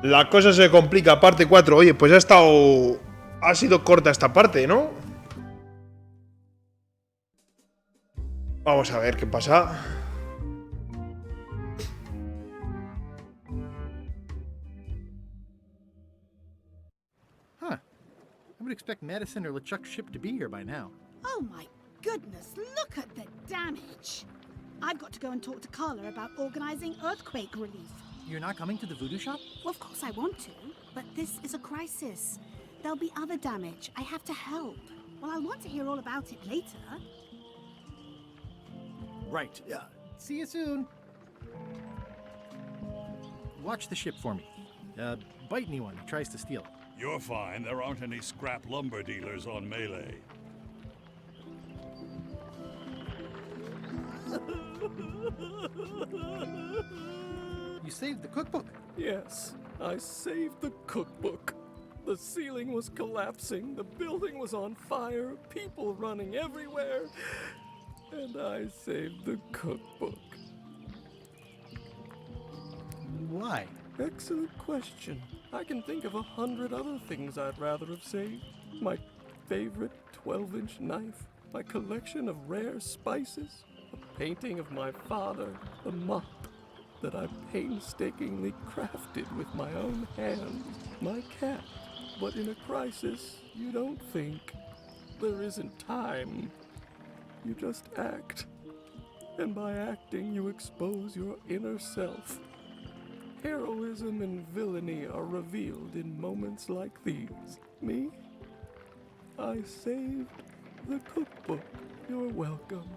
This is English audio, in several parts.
La cosa se complica, parte 4. Oye, pues ha sido corta esta parte, ¿no? Vamos a ver qué pasa. Huh. I would expect Madison or LeChuck's ship to be here by now. Oh my goodness, look at the damage. I've got to go and talk to Carla about organizing earthquake relief. You're not coming to the voodoo shop? Well, of course I want to, but this is a crisis. There'll be other damage. I have to help. Well, I'll want to hear all about it later. Right. See you soon. Watch the ship for me. Bite anyone who tries to steal it. You're fine. There aren't any scrap lumber dealers on Melee. You saved the cookbook. Yes, I saved the cookbook. The ceiling was collapsing, the building was on fire, people running everywhere, and I saved the cookbook. Why? Excellent question. I can think of 100 other things I'd rather have saved. My favorite 12-inch knife, my collection of rare spices, a painting of my father, a mop that I painstakingly crafted with my own hands, my cat. But in a crisis, you don't think. There isn't time. You just act. And by acting, you expose your inner self. Heroism and villainy are revealed in moments like these. Me? I saved the cookbook. You're welcome.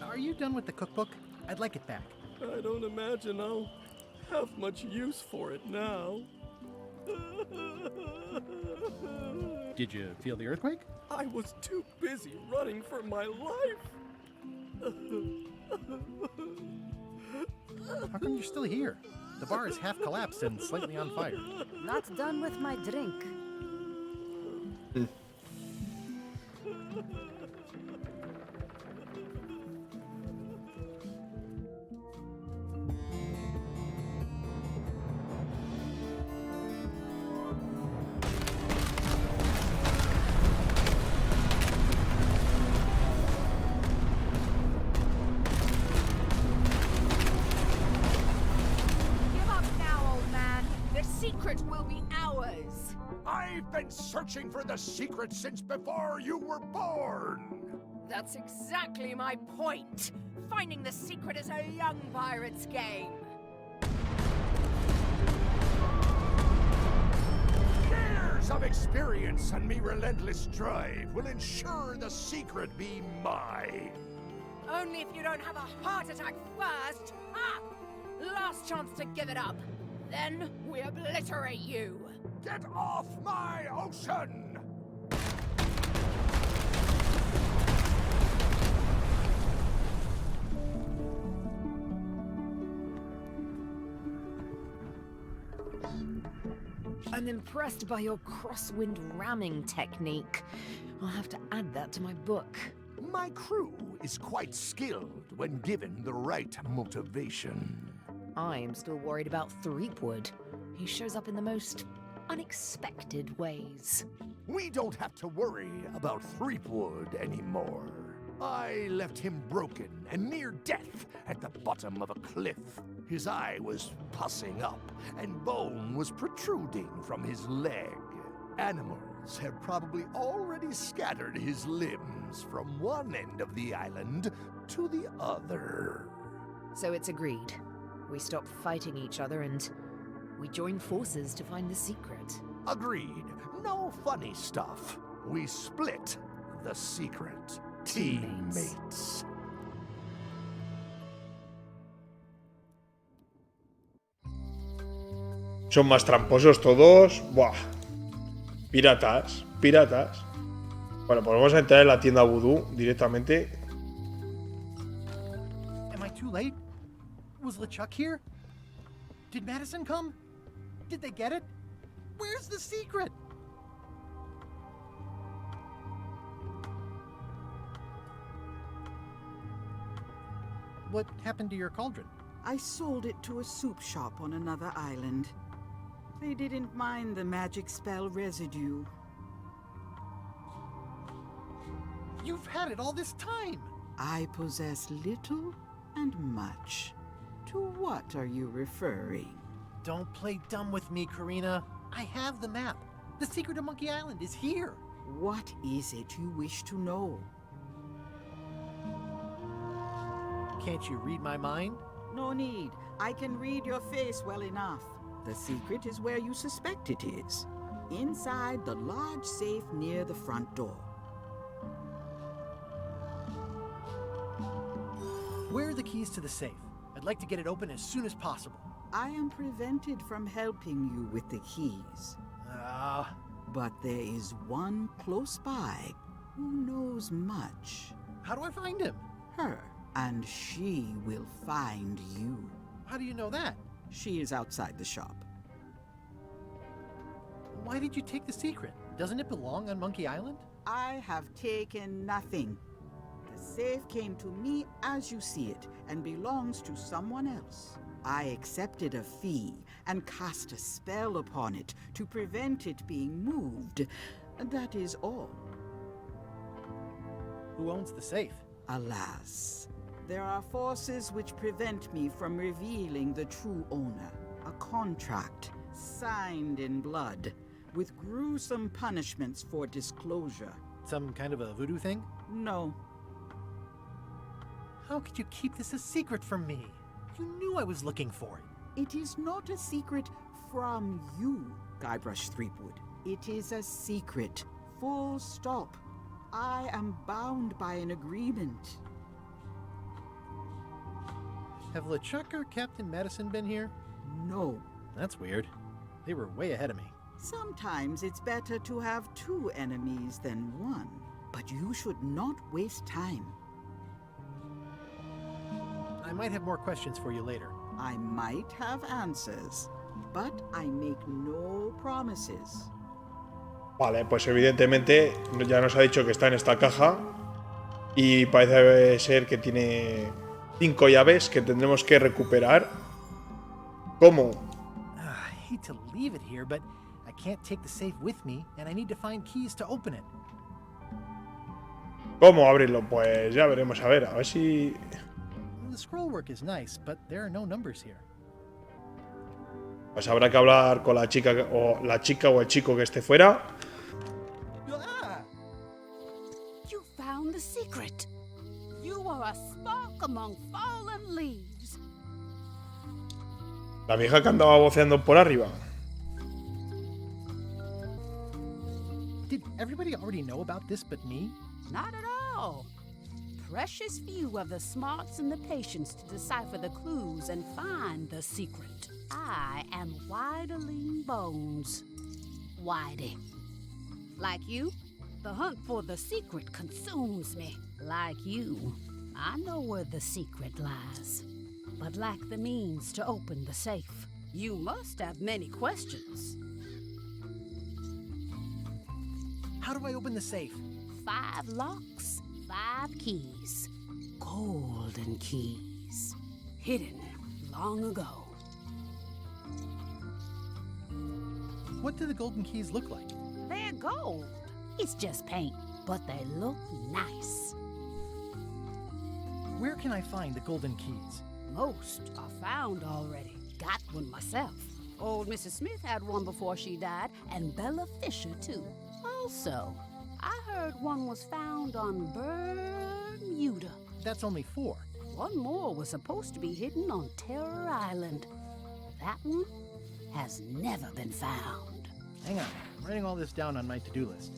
Are you done with the cookbook? I'd like it back. I don't imagine I'll have much use for it now. Did you feel the earthquake? I was too busy running for my life. How come you're still here? The bar is half collapsed and slightly on fire. Not done with my drink. I've been searching for the secret since before you were born! That's exactly my point. Finding the secret is a young pirate's game. Years of experience and me relentless drive will ensure the secret be mine. Only if you don't have a heart attack first. Last chance to give it up. Then we obliterate you. Get off my ocean! I'm impressed by your crosswind ramming technique. I'll have to add that to my book. My crew is quite skilled when given the right motivation. I'm still worried about Threepwood. He shows up in the most unexpected ways. We don't have to worry about Threepwood anymore. I left him broken and near death at the bottom of a cliff. His eye was pussing up, and bone was protruding from his leg. Animals have probably already scattered his limbs from one end of the island to the other. So it's agreed. We stop fighting each other and we join forces to find the secret. Agreed. No funny stuff. We split the secret. Teammates. Son más tramposos todos. Buah. Piratas. Piratas. Bueno, pues vamos a entrar en la tienda vudú directamente. Am I too late? Was LeChuck here? Did Madison come? Did they get it? Where's the secret? What happened to your cauldron? I sold it to a soup shop on another island. They didn't mind the magic spell residue. You've had it all this time! I possess little and much. To what are you referring? Don't play dumb with me, Karina. I have the map. The secret of Monkey Island is here. What is it you wish to know? Can't you read my mind? No need. I can read your face well enough. The secret is where you suspect it is. Inside the large safe near the front door. Where are the keys to the safe? I'd like to get it open as soon as possible. I am prevented from helping you with the keys. But there is one close by who knows much. How do I find him? Her, and she will find you. How do you know that? She is outside the shop. Why did you take the secret? Doesn't it belong on Monkey Island? I have taken nothing. The safe came to me as you see it and belongs to someone else. I accepted a fee and cast a spell upon it to prevent it being moved. That is all. Who owns the safe? Alas, there are forces which prevent me from revealing the true owner. A contract signed in blood with gruesome punishments for disclosure. Some kind of a voodoo thing? No. How could you keep this a secret from me? You knew I was looking for it. It is not a secret from you, Guybrush Threepwood. It is a secret. Full stop. I am bound by an agreement. Have LeChuck or Captain Madison been here? No. That's weird. They were way ahead of me. Sometimes it's better to have two enemies than one. But you should not waste time. I might have more questions for you later. I might have answers, but I make no promises. Vale, pues evidentemente ya nos ha dicho que está en esta caja y parece ser que tiene 5 llaves que tendremos que recuperar. ¿Cómo? I hate to leave it here, but I can't take the safe with me, and I need to find keys to open it. ¿Cómo abrirlo? Pues ya veremos, a ver si... The scroll work is nice, but there are no numbers here. Pues habrá que hablar con la chica o el chico que esté fuera. You found the secret. You are a spark among fallen leaves. La vieja que andaba voceando por arriba. Did everybody already know about this but me? Not at all. Precious few have the smarts and the patience to decipher the clues and find the secret. I am Whiteling Bones. Whitey. Like you, the hunt for the secret consumes me. Like you, I know where the secret lies, but lack the means to open the safe. You must have many questions. How do I open the safe? 5 locks, 5 keys. Golden keys. Hidden long ago. What do the golden keys look like? They're gold. It's just paint, but they look nice. Where can I find the golden keys? Most are found already. Got one myself. Old Mrs. Smith had one before she died, and Bella Fisher, too. Also, I heard one was found on Bermuda. That's only 4. One more was supposed to be hidden on Terror Island. That one has never been found. Hang on, I'm writing all this down on my to-do list.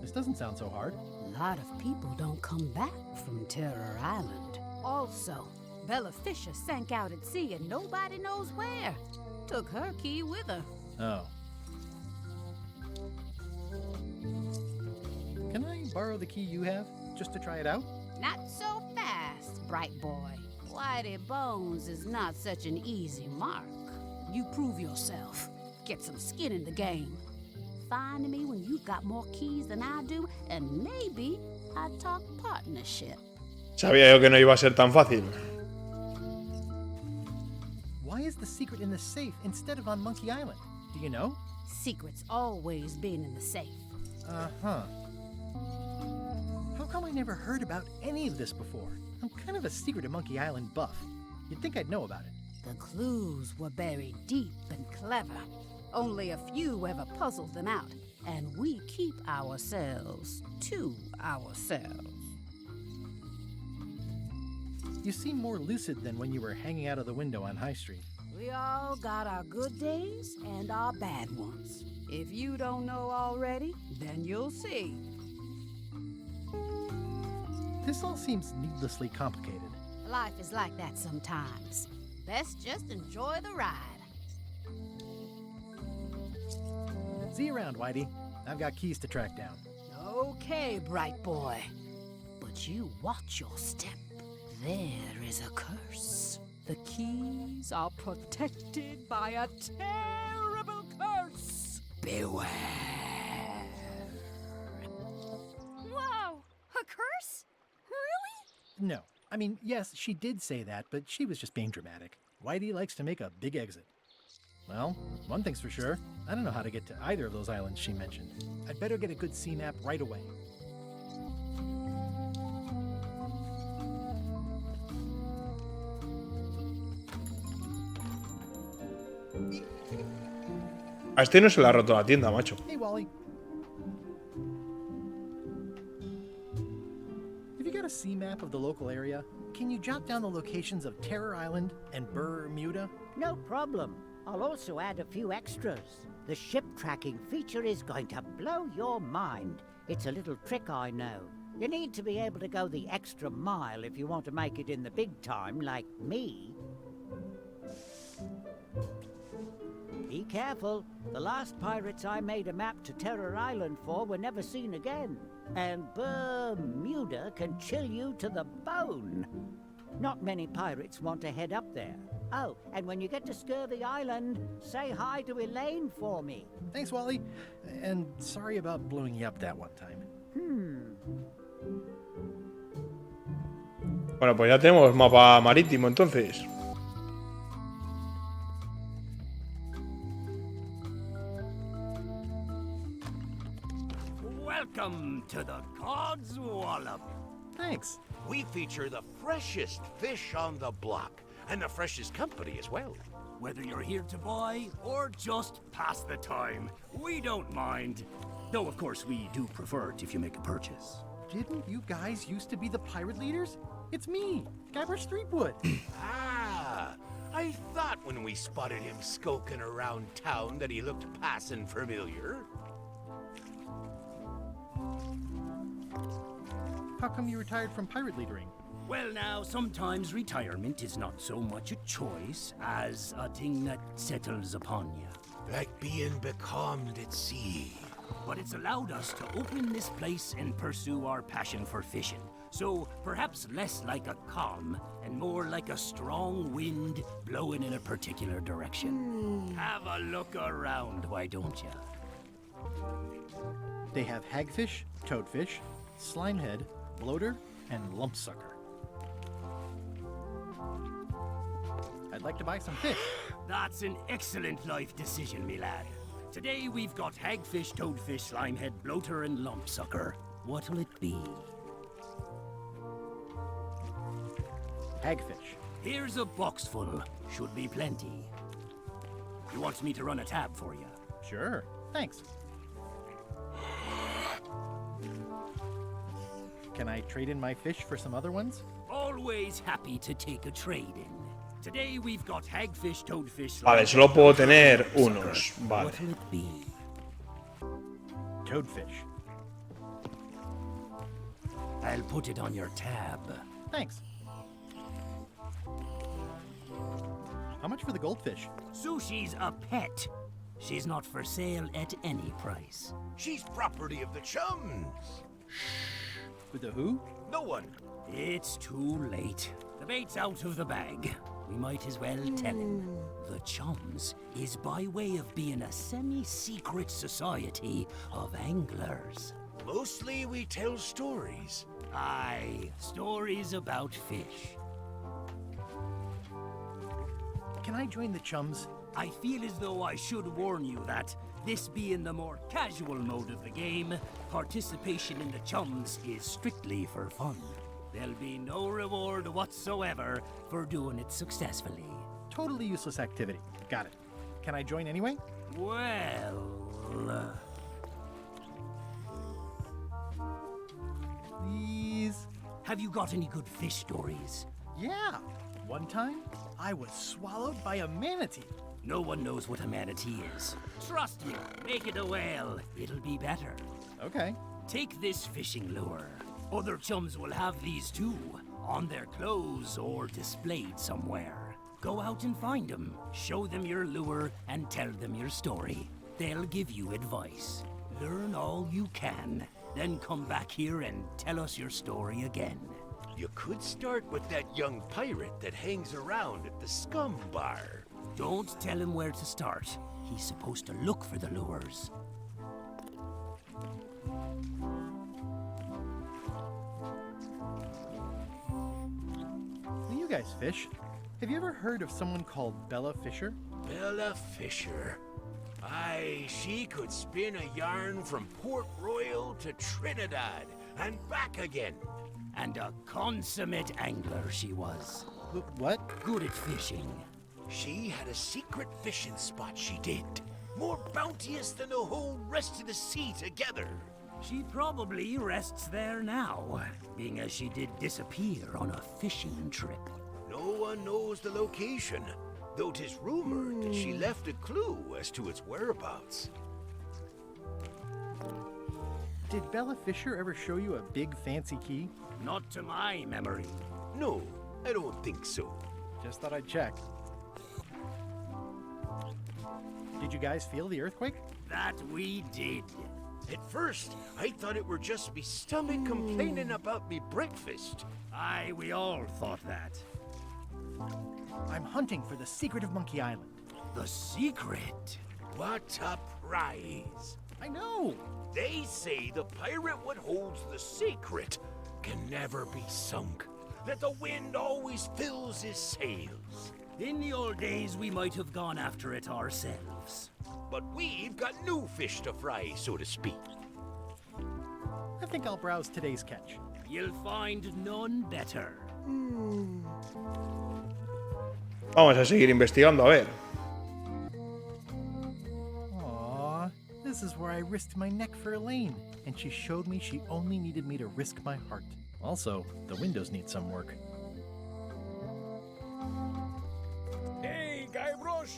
This doesn't sound so hard. A lot of people don't come back from Terror Island. Also, Bella Fisher sank out at sea and nobody knows where. Took her key with her. Oh. Can I borrow the key you have, just to try it out? Not so fast, bright boy. Whitey Bones is not such an easy mark. You prove yourself. Get some skin in the game. Find me when you've got more keys than I do, and maybe I'd talk partnership. Sabía yo que no iba a ser tan fácil. in the safe instead of on Monkey Island? Do you know? Secrets always been in the safe. Uh-huh. How come I never heard about any of this before? I'm kind of a Secret of Monkey Island buff. You'd think I'd know about it. The clues were buried deep and clever. Only a few ever puzzled them out, and we keep ourselves to ourselves. You seem more lucid than when you were hanging out of the window on High Street. We all got our good days and our bad ones. If you don't know already, then you'll see. This all seems needlessly complicated. Life is like that sometimes. Best just enjoy the ride. See you around, Whitey. I've got keys to track down. Okay, bright boy. But you watch your step. There is a curse. The keys are protected by a terrible curse. Beware. Whoa! A curse? Really? No. I mean, yes, she did say that, but she was just being dramatic. Whitey likes to make a big exit. Well, one thing's for sure. I don't know how to get to either of those islands she mentioned. I'd better get a good sea map right away. A este no se le ha roto la tienda, macho. Hey, Wally. Have you got a sea map of the local area? Can you jot down the locations of Terror Island and Bermuda? No problem. I'll also add a few extras. The ship tracking feature is going to blow your mind. It's a little trick, I know. You need to be able to go the extra mile if you want to make it in the big time, like me. Be careful. The last pirates I made a map to Terror Island for were never seen again. And Bermuda can chill you to the bone. Not many pirates want to head up there. Oh, and when you get to Scurvy Island, say hi to Elaine for me. Thanks, Wally. And sorry about blowing you up that one time. Bueno, pues ya tenemos mapa marítimo entonces. Welcome to the Cod's Wallop. Thanks. We feature the freshest fish on the block, and the freshest company as well. Whether you're here to buy or just pass the time, we don't mind. Though, of course, we do prefer it if you make a purchase. Didn't you guys used to be the pirate leaders? It's me, Gabber Streetwood. Ah, I thought when we spotted him skulking around town that he looked passing familiar. How come you retired from pirate leadering? Well, now, sometimes retirement is not so much a choice as a thing that settles upon you. Like being becalmed at sea. But it's allowed us to open this place and pursue our passion for fishing. So perhaps less like a calm and more like a strong wind blowing in a particular direction. Have a look around, why don't you? They have hagfish, toadfish, slimehead, bloater, and lumpsucker. I'd like to buy some fish. That's an excellent life decision, me lad. Today we've got hagfish, toadfish, slimehead, bloater, and lumpsucker. What'll it be? Hagfish. Here's a box full. Should be plenty. You want me to run a tab for you? Sure. Thanks. Can I trade in my fish for some other ones? Always happy to take a trade-in. Today we've got hagfish, toadfish... Vale, solo puedo tener unos. Vale. What'll it be? Toadfish. I'll put it on your tab. Thanks. How much for the goldfish? Sushi's a pet. She's not for sale at any price. She's property of the chums. With the who? No one. It's too late. The bait's out of the bag. We might as well tell him. The Chums is by way of being a semi-secret society of anglers. Mostly we tell stories. Aye, stories about fish. Can I join the chums? I feel as though I should warn you that, this being the more casual mode of the game, participation in the chums is strictly for fun. There'll be no reward whatsoever for doing it successfully. Totally useless activity. Got it. Can I join anyway? Well... Please? Have you got any good fish stories? Yeah. One time, I was swallowed by a manatee. No one knows what a manatee is. Trust me, make it a whale. It'll be better. Okay. Take this fishing lure. Other chums will have these too, on their clothes or displayed somewhere. Go out and find them, show them your lure, and tell them your story. They'll give you advice. Learn all you can, then come back here and tell us your story again. You could start with that young pirate that hangs around at the scum bar. Don't tell him where to start. He's supposed to look for the lures. When you guys fish, have you ever heard of someone called Bella Fisher? Bella Fisher. Aye, she could spin a yarn from Port Royal to Trinidad and back again. And a consummate angler she was. What? Good at fishing. She had a secret fishing spot, she did. More bounteous than the whole rest of the sea together. She probably rests there now, being as she did disappear on a fishing trip. No one knows the location, though 'tis rumored that she left a clue as to its whereabouts. Did Bella Fisher ever show you a big fancy key? Not to my memory. No, I don't think so. Just thought I'd check. Did you guys feel the earthquake? That we did. At first, I thought it were just me stomach complaining about me breakfast. Aye, we all thought that. I'm hunting for the secret of Monkey Island. The secret? What a prize! I know! They say the pirate what holds the secret can never be sunk, that the wind always fills his sails. In the old days, we might have gone after it ourselves. But we've got new fish to fry, so to speak. I think I'll browse today's catch. You'll find none better. Vamos a seguir investigando, a ver. Aww, this is where I risked my neck for Elaine, and she showed me she only needed me to risk my heart. Also, the windows need some work. Hey, Guybrush!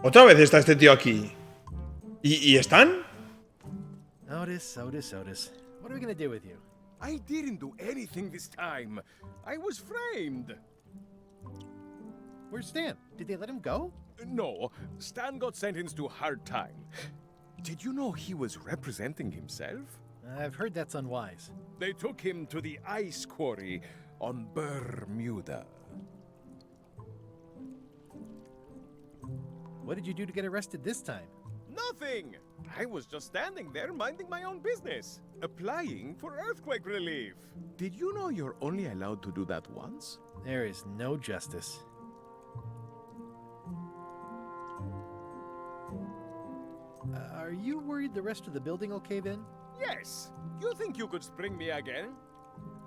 Otra vez está este tío aquí. ¿Y están? Otis. What are we gonna do with you? I didn't do anything this time. I was framed. Where's Stan? Did they let him go? No, Stan got sentenced to hard time. Did you know he was representing himself? I've heard that's unwise. They took him to the ice quarry on Bermuda. What did you do to get arrested this time? Nothing! I was just standing there minding my own business, applying for earthquake relief. Did you know you're only allowed to do that once? There is no justice. Are you worried the rest of the building will cave in? Yes. You think you could spring me again?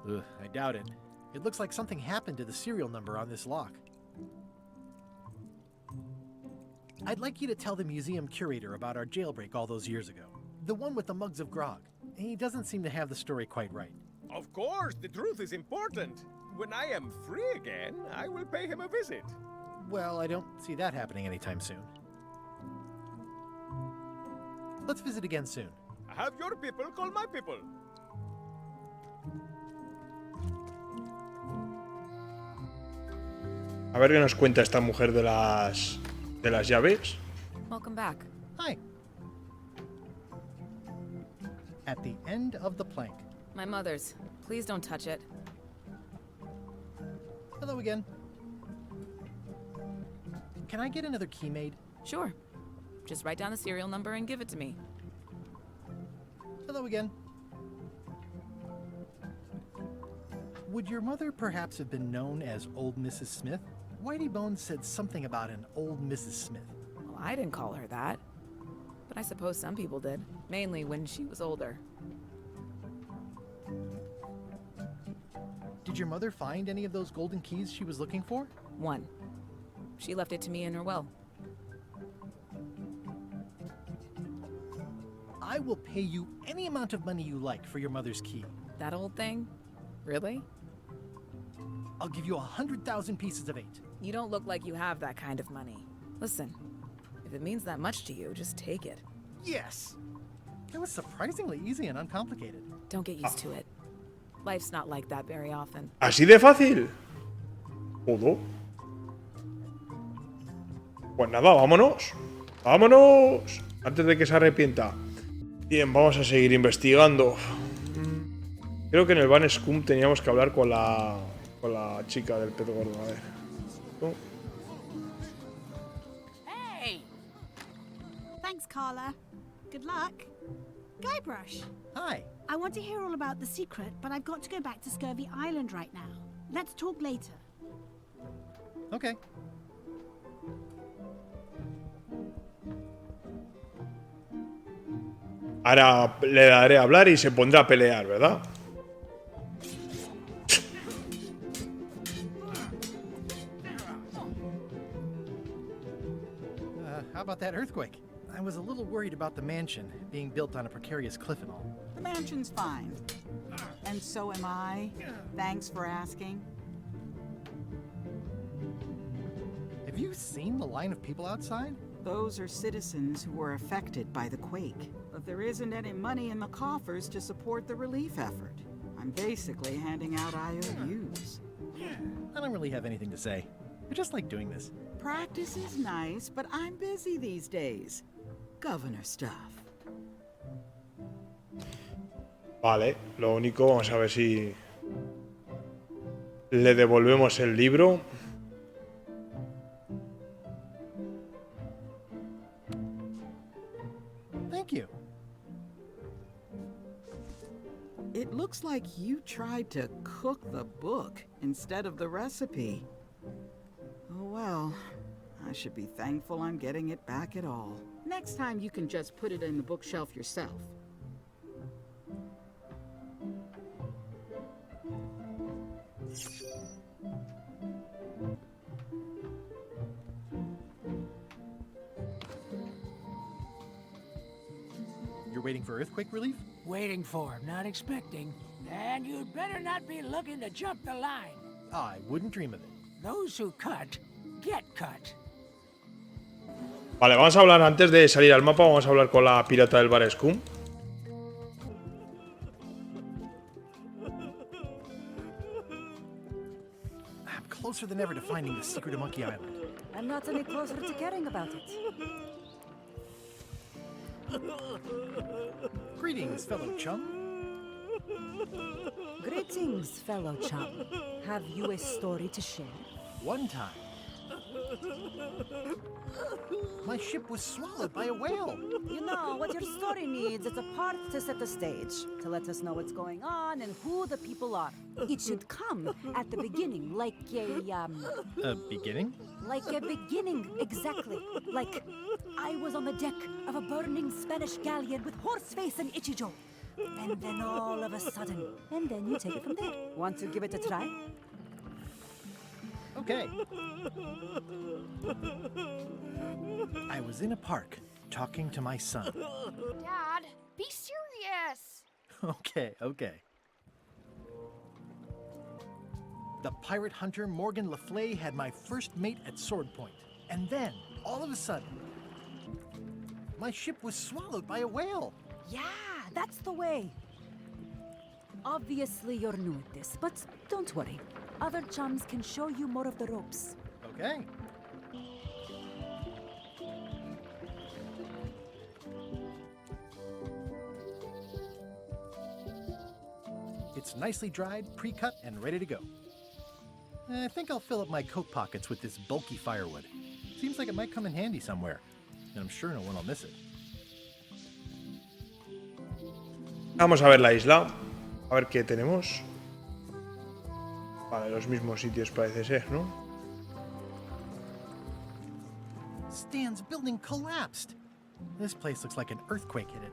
Ugh, I doubt it. It looks like something happened to the serial number on this lock. I'd like you to tell the museum curator about our jailbreak all those years ago. The one with the mugs of grog. He doesn't seem to have the story quite right. Of course, the truth is important. When I am free again, I will pay him a visit. Well, I don't see that happening anytime soon. Let's visit again soon. Have your people call my people. A ver qué nos cuenta esta mujer de las llaves. Welcome back. Hi. At the end of the plank. My mother's. Please don't touch it. Hello again. Can I get another key made? Sure. Just write down the serial number and give it to me. Hello again. Would your mother perhaps have been known as Old Mrs. Smith? Whitey Bones said something about an old Mrs. Smith. Well, I didn't call her that. But I suppose some people did. Mainly when she was older. Did your mother find any of those golden keys she was looking for? One. She left it to me in her will. I will pay you any amount of money you like for your mother's key. That old thing? Really? I'll give you 100,000 pieces of 8. You don't look like you have that kind of money. Listen, if it means that much to you, just take it. Yes! It was surprisingly easy and uncomplicated. Don't get used to it. Life's not like that very often. ¿Así de fácil? ¿Todo? Pues nada, vámonos. ¡Vámonos! Antes de que se arrepienta. Bien, vamos a seguir investigando. Creo que en el Van Scum teníamos que hablar con la chica del pez gordo. A ver. ¿No? Hey! Thanks, Carla. Good luck. Guybrush. Hi. I want to hear all about the secret, but I've got to go back to Scurvy Island right now. Let's talk later. Okay. Ahora le daré a hablar y se pondrá a pelear, ¿verdad? How about that earthquake? I was a little worried about the mansion being built on a precarious cliff and all. The mansion's fine. And so am I. Thanks for asking. Have you seen the line of people outside? Those are citizens who were affected by the quake. But there isn't any money in the coffers to support the relief effort. I'm basically handing out IOUs. I don't really have anything to say. I just like doing this. Practice is nice, but I'm busy these days. Governor stuff. Vale, lo único, vamos a ver si le devolvemos el libro. Thank you. It looks like you tried to cook the book instead of the recipe. Oh well, I should be thankful I'm getting it back at all. Next time you can just put it in the bookshelf yourself. You're waiting for earthquake relief? Waiting for, not expecting. And you'd better not be looking to jump the line. I wouldn't dream of it. Those who cut, get cut. Vale, vamos a hablar antes de salir al mapa. Vamos a hablar con la pirata del Bar Scum. I'm closer than ever to finding the secret of Monkey Island. I'm not any closer to caring about it. Greetings, fellow chum. Greetings, fellow chum. Have you a story to share? One time, my ship was swallowed by a whale. You know, what your story needs is a part to set the stage, to let us know what's going on and who the people are. It should come at the beginning, like A beginning? Like a beginning, exactly. Like, I was on the deck of a burning Spanish galleon with Horseface and Ichijo. And then all of a sudden, and then you take it from there. Want to give it a try? Okay. I was in a park, talking to my son. Dad, be serious! Okay. The pirate hunter Morgan Le Fay had my first mate at sword point. And then, all of a sudden, my ship was swallowed by a whale. Yeah, that's the way. Obviously, you're new at this, but don't worry. Other chums can show you more of the ropes. Okay. It's nicely dried, pre-cut, and ready to go. I think I'll fill up my coat pockets with this bulky firewood. Seems like it might come in handy somewhere, and I'm sure no one will miss it. Vamos a ver la isla. A ver qué tenemos. Vale, los mismos sitios parece ser, ¿no? Stan's building collapsed. This place looks like an earthquake hit it.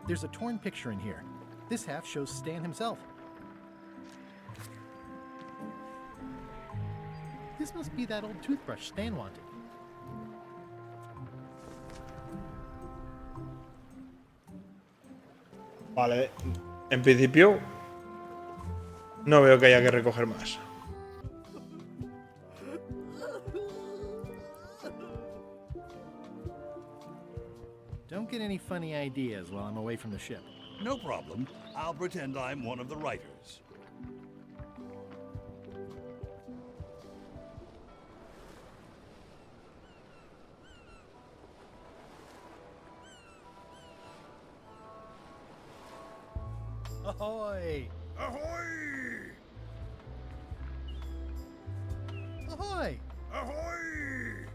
There's a torn picture in here. This half shows Stan himself. This must be that old toothbrush Stan wanted. Vale, en principio no veo que haya que recoger más. Don't get any funny ideas while I'm away from the ship. No problem. I'll pretend I'm one of the writers. Ahoy! Ahoy! Ahoy! Ahoy!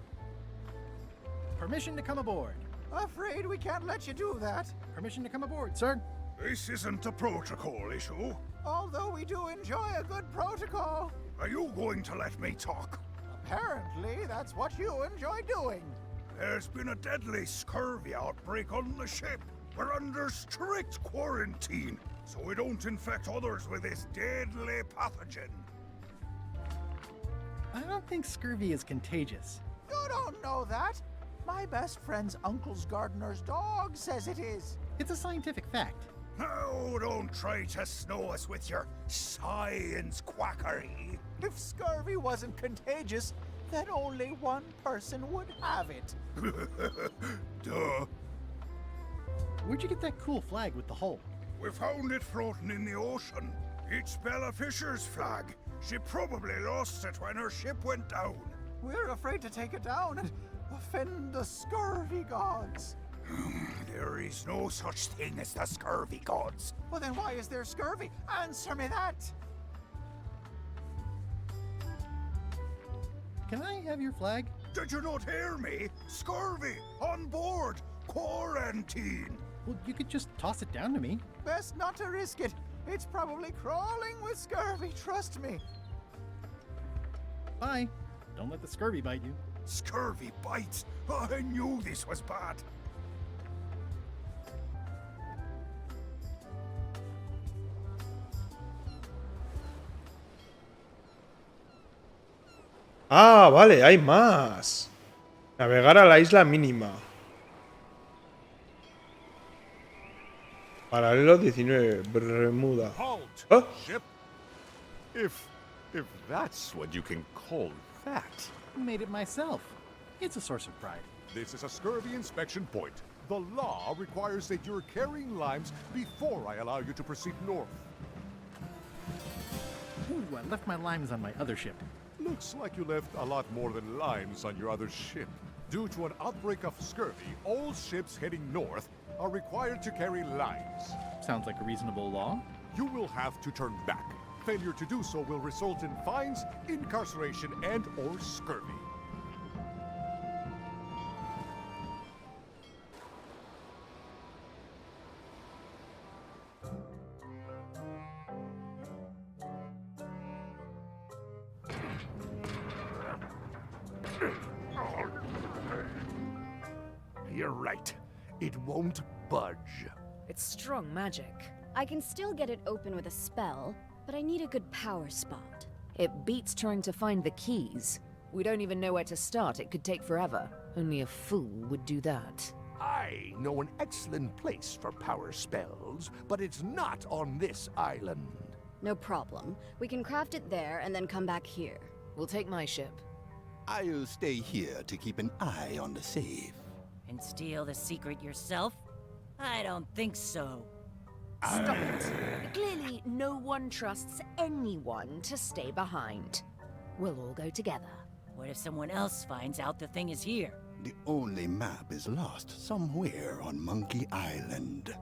Permission to come aboard. Afraid we can't let you do that. Permission to come aboard, sir. This isn't a protocol issue. Although we do enjoy a good protocol. Are you going to let me talk? Apparently, that's what you enjoy doing. There's been a deadly scurvy outbreak on the ship. We're under strict quarantine, so we don't infect others with this deadly pathogen. I don't think scurvy is contagious. You don't know that. My best friend's uncle's gardener's dog says it is. It's a scientific fact. No, don't try to snow us with your science quackery. If scurvy wasn't contagious, then only one person would have it. Duh. Where'd you get that cool flag with the hole? We found it floating in the ocean. It's Bella Fisher's flag. She probably lost it when her ship went down. We're afraid to take it down and offend the scurvy gods. There is no such thing as the scurvy gods. Well, then why is there scurvy? Answer me that. Can I have your flag? Did you not hear me? Scurvy! On board! Quarantine! Well, you could just toss it down to me. Best not to risk it. It's probably crawling with scurvy, trust me. Bye. Don't let the scurvy bite you. Scurvy bites? I knew this was bad. Ah, vale, hay más. Navegar a la isla mínima. Paralelo 19, Bermuda. Halt, ¿Ah? ship. If that's what you can call that. Made it myself. It's a source of pride. This is a scurvy inspection point. The law requires that you're carrying limes before I allow you to proceed north. Ooh, I left my limes on my other ship. Looks like you left a lot more than limes on your other ship. Due to an outbreak of scurvy, all ships heading north are required to carry limes. Sounds like a reasonable law. You will have to turn back. Failure to do so will result in fines, incarceration, and/or scurvy. You're right. It won't budge. It's strong magic. I can still get it open with a spell, but I need a good power spot. It beats trying to find the keys. We don't even know where to start. It could take forever. Only a fool would do that. I know an excellent place for power spells, but it's not on this island. No problem. We can craft it there and then come back here. We'll take my ship. I'll stay here to keep an eye on the safe. And steal the secret yourself? I don't think so. Stop it. Clearly, no one trusts anyone to stay behind. We'll all go together. What if someone else finds out the thing is here? The only map is lost somewhere on Monkey Island.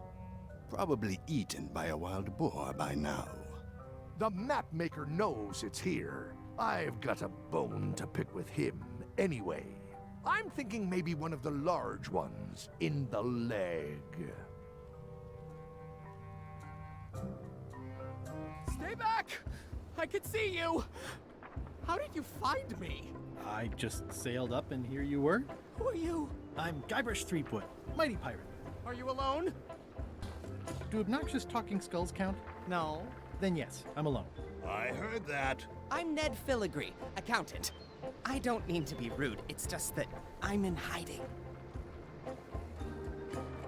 Probably eaten by a wild boar by now. The map maker knows it's here. I've got a bone to pick with him anyway. I'm thinking maybe one of the large ones in the leg. way back! I could see you! How did you find me? I just sailed up and here you were. Who are you? I'm Guybrush Threepwood, mighty pirate. Are you alone? Do obnoxious talking skulls count? No. Then yes, I'm alone. I heard that. I'm Ned Filigree, accountant. I don't mean to be rude, it's just that I'm in hiding.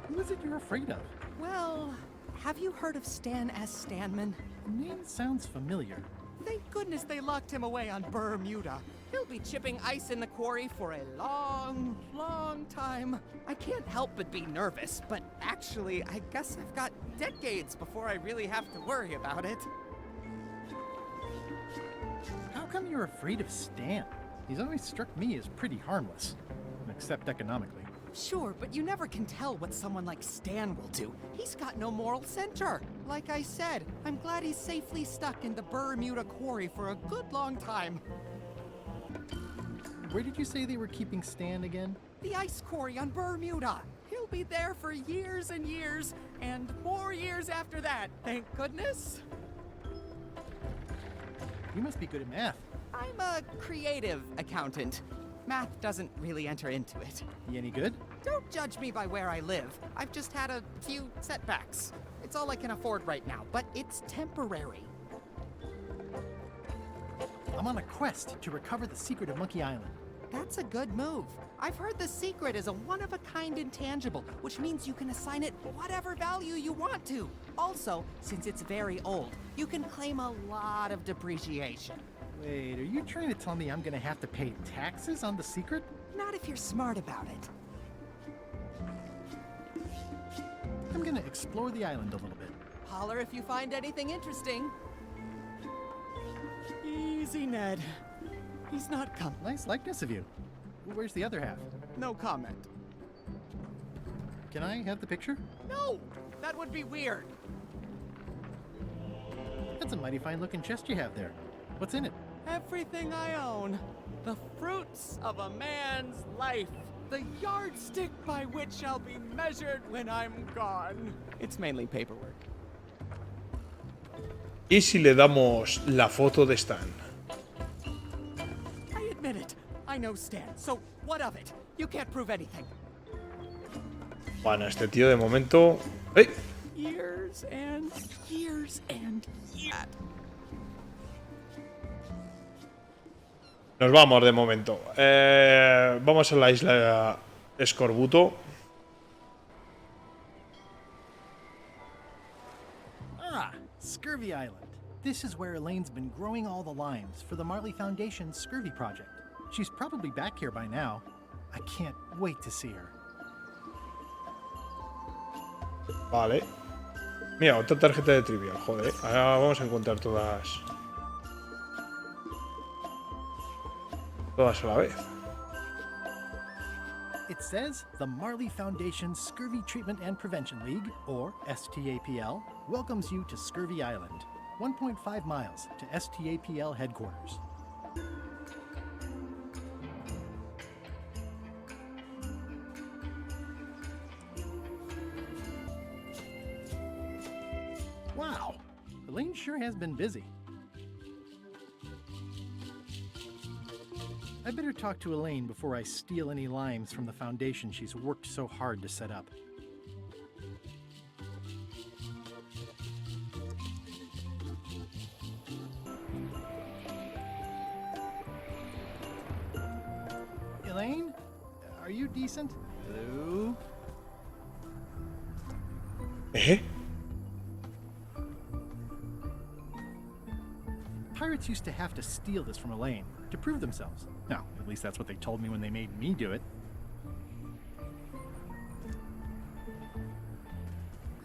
Who is it you're afraid of? Well, have you heard of Stan S. Stanman? The name sounds familiar. Thank goodness they locked him away on Bermuda. He'll be chipping ice in the quarry for a long, long time. I can't help but be nervous, but actually, I guess I've got decades before I really have to worry about it. How come you're afraid of Stan? He's always struck me as pretty harmless, except economically. Sure, but you never can tell what someone like Stan will do. He's got no moral center. Like I said, I'm glad he's safely stuck in the Bermuda quarry for a good long time. Where did you say they were keeping Stan again? The ice quarry on Bermuda. He'll be there for years and years, and more years after that, thank goodness. You must be good at math. I'm a creative accountant. Math doesn't really enter into it. You any good? Don't judge me by where I live. I've just had a few setbacks. It's all I can afford right now, but it's temporary. I'm on a quest to recover the secret of Monkey Island. That's a good move. I've heard the secret is a one-of-a-kind intangible, which means you can assign it whatever value you want to. Also, since it's very old, you can claim a lot of depreciation. Wait, are you trying to tell me I'm gonna have to pay taxes on the secret? Not if you're smart about it. I'm gonna explore the island a little bit. Holler if you find anything interesting. Easy, Ned. He's not coming. Nice likeness of you. Where's the other half? No comment. Can I have the picture? No! That would be weird. That's a mighty fine looking chest you have there. What's in it? Everything I own. The fruits of a man's life. The yardstick by which I'll be measured when I'm gone. It's mainly paperwork. ¿Y si le damos la foto de Stan? I admit it. I know Stan, so what of it? You can't prove anything. Bueno, este tío de momento... ¡Ey! Years and years and years. Nos vamos de momento. Vamos a la isla Escorbuto. Ah, Scurvy Island. This is where Elaine's been growing all the limes for the Marley Foundation's Scurvy project. She's probably back here by now. I can't wait to see her. Vale. Mira, otra tarjeta de trivia, joder. Ahora vamos a encontrar todas a la vez. It says the Marley Foundation's Scurvy Treatment and Prevention League, or STAPL, welcomes you to Scurvy Island, 1.5 miles to STAPL headquarters. Wow, Elaine sure has been busy. I better talk to Elaine before I steal any limes from the foundation she's worked so hard to set up. Elaine? Are you decent? Hello? ¿Eh? Pirates used to have to steal this from Elaine to prove themselves. Now, at least that's what they told me when they made me do it.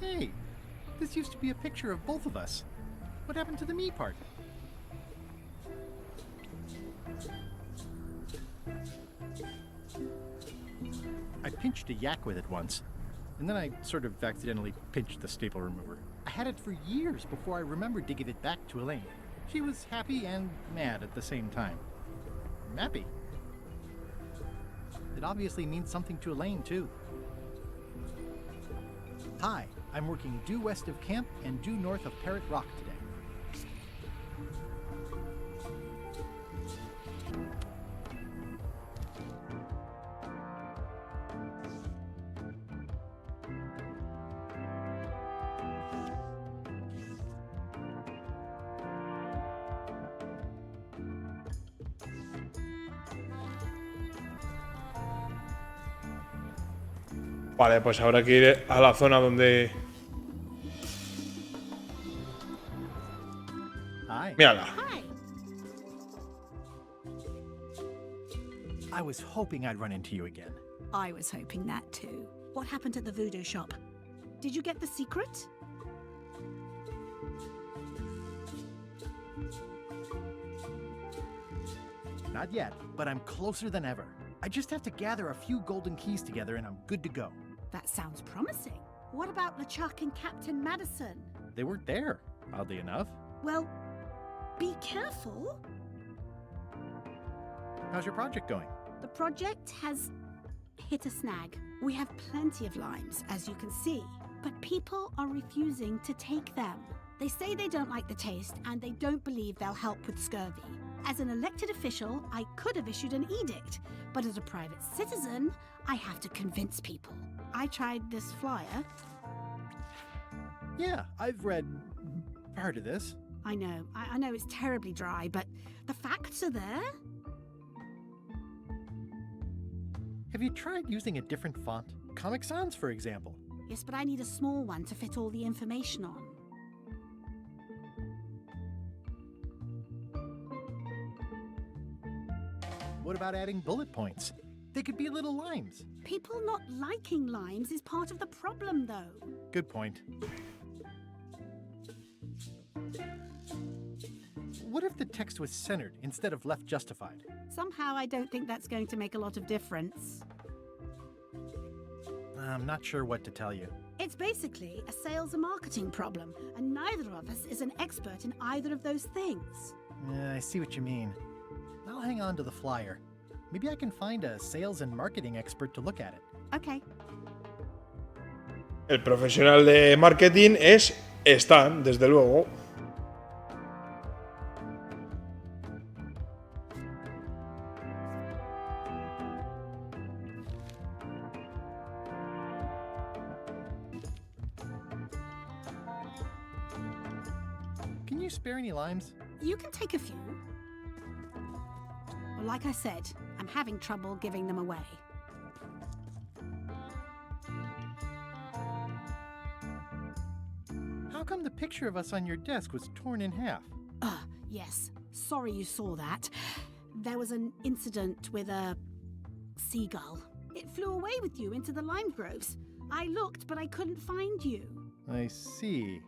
Hey, this used to be a picture of both of us. What happened to the me part? I pinched a yak with it once, and then I sort of accidentally pinched the staple remover. I had it for years before I remembered to give it back to Elaine. She was happy and mad at the same time. Happy. It obviously means something to Elaine, too. Hi, I'm working due west of camp and due north of Parrot Rock today. Vale, pues habrá que ir a la zona donde... Mírala. I was hoping I'd run into you again. I was hoping that too. What happened at the voodoo shop? Did you get the secret? Not yet, but I'm closer than ever. I just have to gather a few golden keys together and I'm good to go. That sounds promising. What about LeChuck and Captain Madison? They weren't there, oddly enough. Well, be careful. How's your project going? The project has hit a snag. We have plenty of limes, as you can see, but people are refusing to take them. They say they don't like the taste and they don't believe they'll help with scurvy. As an elected official, I could have issued an edict, but as a private citizen, I have to convince people. I tried this flyer. Yeah, I've read part of this. I know it's terribly dry, but the facts are there. Have you tried using a different font? Comic Sans, for example. Yes, but I need a small one to fit all the information on. What about adding bullet points? They could be little limes. People not liking limes is part of the problem, though. Good point. What if the text was centered instead of left justified? Somehow I don't think that's going to make a lot of difference. I'm not sure what to tell you. It's basically a sales and marketing problem, and neither of us is an expert in either of those things. I see what you mean. I'll hang on to the flyer. Maybe I can find a sales and marketing expert to look at it. Okay. El profesional de marketing es Están, desde luego. Can you spare any limes? You can take a few. Well, like I said, I'm having trouble giving them away. How come the picture of us on your desk was torn in half? Yes. Sorry you saw that. There was an incident with a seagull. It flew away with you into the lime groves. I looked, but I couldn't find you. I see.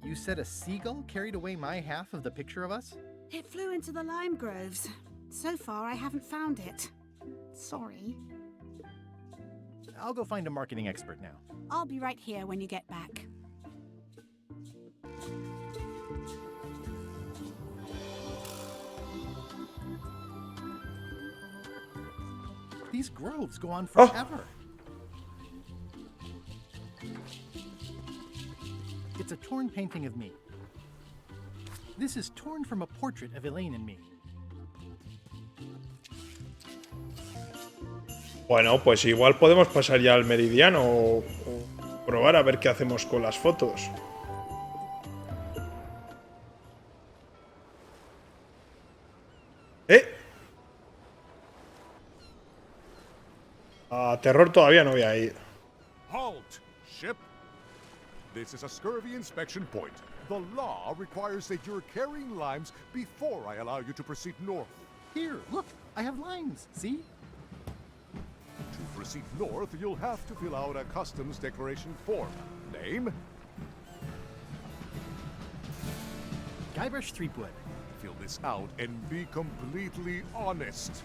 You said a seagull carried away my half of the picture of us? It flew into the lime groves. So far, I haven't found it. Sorry. I'll go find a marketing expert now. I'll be right here when you get back. These groves go on forever. It's a torn painting of me. This is torn from a portrait of Elaine and me. Bueno, pues igual podemos pasar ya al meridiano o probar a ver qué hacemos con las fotos. A terror todavía no voy a ir. Halt, ship! This is a scurvy inspection point. The law requires that you're carrying limes before I allow you to proceed north. Here, look, I have limes, see? To proceed north, you'll have to fill out a customs declaration form. Name? Guybrush Threepwood. Fill this out and be completely honest.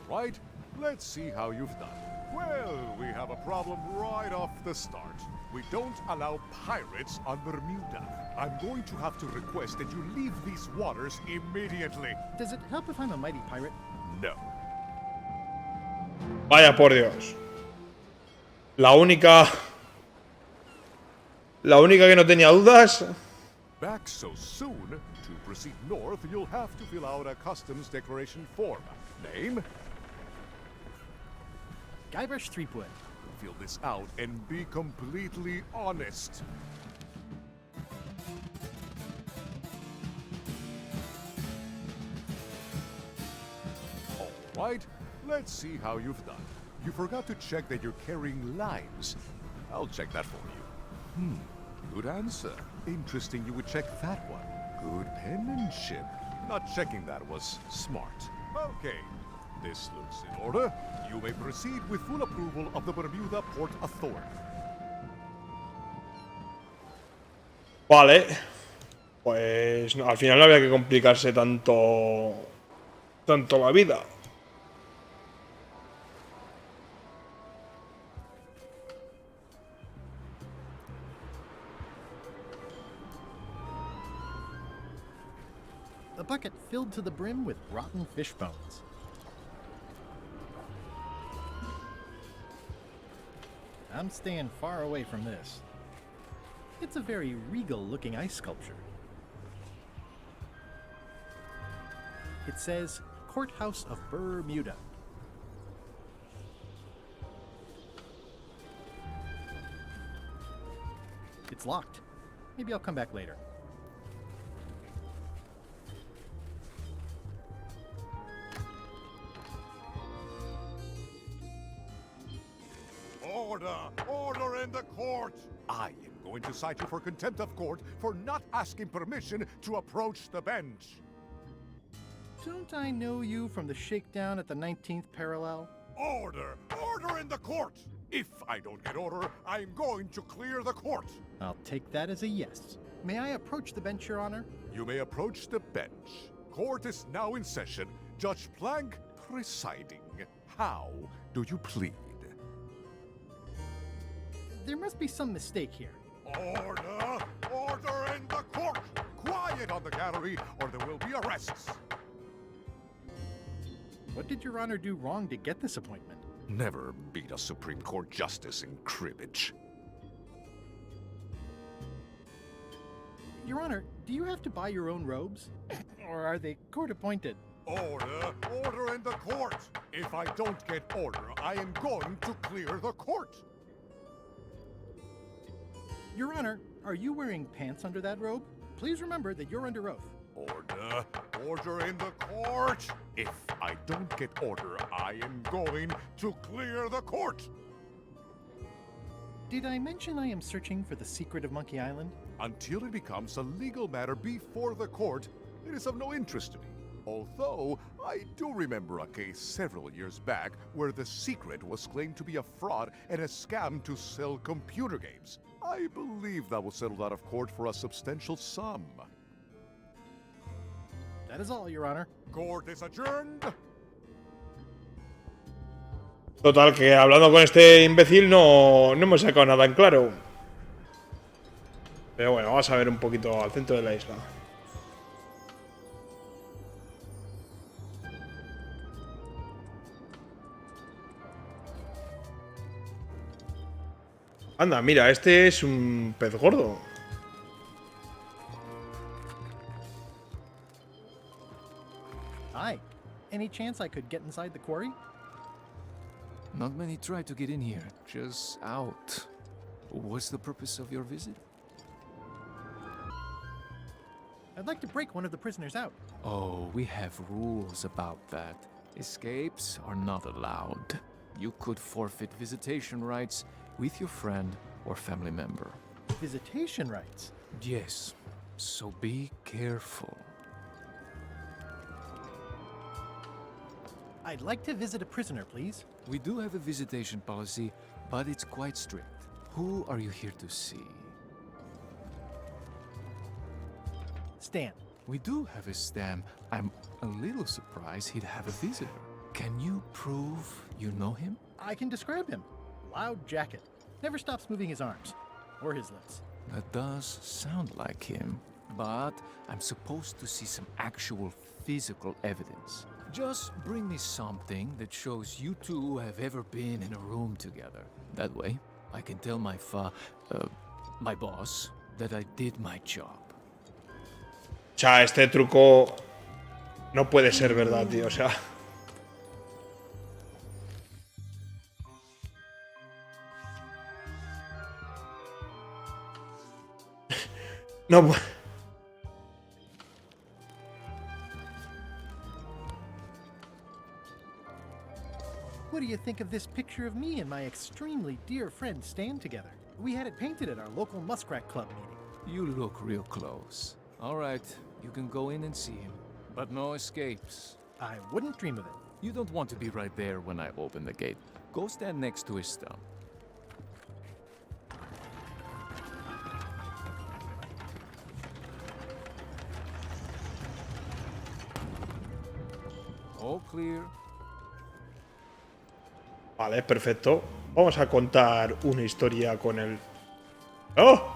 Right, let's see how you've done. Well, we have a problem right off the start. We don't allow pirates on Bermuda. I'm going to have to request that you leave these waters immediately. Does it help if I'm a mighty pirate? No. Vaya por Dios. La única que no tenía dudas. Back so soon? To proceed north, you'll have to fill out a customs declaration form. Name? Guybrush Threepwood. Fill this out and be completely honest. All right, let's see how you've done. You forgot to check that you're carrying limes. I'll check that for you. Good answer. Interesting you would check that one. Good penmanship. Not checking that was smart. Okay, this looks in order. You may proceed with full approval of the Bermuda Port Authority. Vale. Pues no, al final no había que complicarse tanto la vida. A bucket filled to the brim with rotten fish bones. I'm staying far away from this. It's a very regal-looking ice sculpture. It says, Courthouse of Bermuda. It's locked. Maybe I'll come back later. Order in the court! I am going to cite you for contempt of court for not asking permission to approach the bench. Don't I know you from the shakedown at the 19th parallel? Order! Order in the court! If I don't get order, I'm going to clear the court. I'll take that as a yes. May I approach the bench, Your Honor? You may approach the bench. Court is now in session. Judge Plank presiding. How do you plead? There must be some mistake here. Order! Order in the court! Quiet on the gallery, or there will be arrests. What did Your Honor do wrong to get this appointment? Never beat a Supreme Court justice in cribbage. Your Honor, do you have to buy your own robes? Or are they court-appointed? Order! Order in the court! If I don't get order, I am going to clear the court! Your Honor, are you wearing pants under that robe? Please remember that you're under oath. Order! Order in the court! If I don't get order, I am going to clear the court! Did I mention I am searching for the secret of Monkey Island? Until it becomes a legal matter before the court, it is of no interest to me. Although, I do remember a case several years back where the secret was claimed to be a fraud and a scam to sell computer games. I believe that was settled out of court for a substantial sum. That is all, Your Honor. Court is adjourned. Total, que hablando con este imbécil no hemos sacado nada en claro. Pero bueno, vamos a ver un poquito al centro de la isla. Anda, mira, este es un pez gordo. Hi. Any chance I could get inside the quarry? Not many try to get in here, just out. What's the purpose of your visit? I'd like to break one of the prisoners out. Oh, we have rules about that. Escapes are not allowed. You could forfeit visitation rights with your friend or family member. Visitation rights? Yes, so be careful. I'd like to visit a prisoner, please. We do have a visitation policy, but it's quite strict. Who are you here to see? Stan. We do have a Stan. I'm a little surprised he'd have a visitor. Can you prove you know him? I can describe him. Loud jacket. Never stops moving his arms. Or his lips. That does sound like him, but I'm supposed to see some actual physical evidence. Just bring me something that shows you two have ever been in a room together. That way, I can tell my boss that I did my job. O sea, este truco no puede ser verdad, tío. O sea. No. What do you think of this picture of me and my extremely dear friend Stan together? We had it painted at our local Muskrat Club meeting. You look real close. All right, you can go in and see him, but no escapes. I wouldn't dream of it. You don't want to be right there when I open the gate. Go stand next to Esta. All clear. Vale, perfecto. Vamos a contar una historia con el... ¡Oh!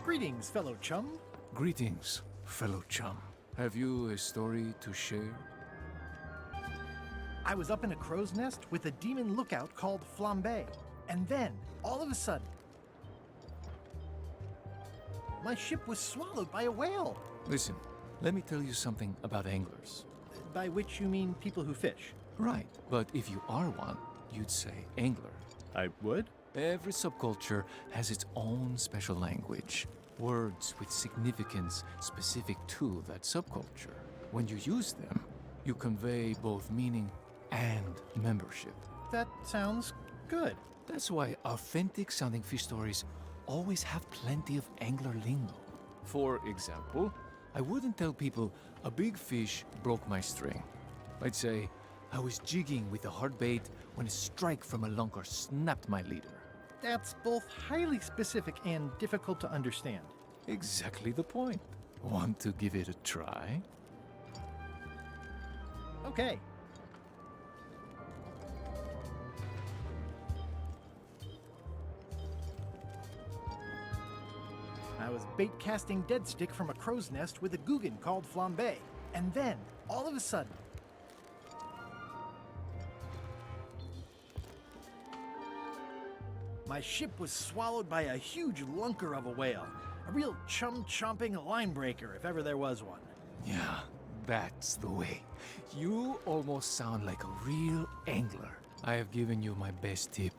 Greetings, fellow chum. Greetings, fellow chum. Have you a story to share? I was up in a crow's nest with a demon lookout called Flambe. And then, all of a sudden, my ship was swallowed by a whale. Listen, let me tell you something about anglers. By which you mean people who fish? Right, but if you are one, you'd say angler. I would? Every subculture has its own special language. Words with significance specific to that subculture. When you use them, you convey both meaning and membership. That sounds good. That's why authentic sounding fish stories always have plenty of angler lingo. For example, I wouldn't tell people a big fish broke my string. I'd say I was jigging with a hard bait when a strike from a lunker snapped my leader. That's both highly specific and difficult to understand. Exactly the point. Want to give it a try? Okay. I was bait casting dead stick from a crow's nest with a Guggen called Flambe. And then, all of a sudden, my ship was swallowed by a huge lunker of a whale. A real chum-chomping line breaker, if ever there was one. Yeah, that's the way. You almost sound like a real angler. I have given you my best tip.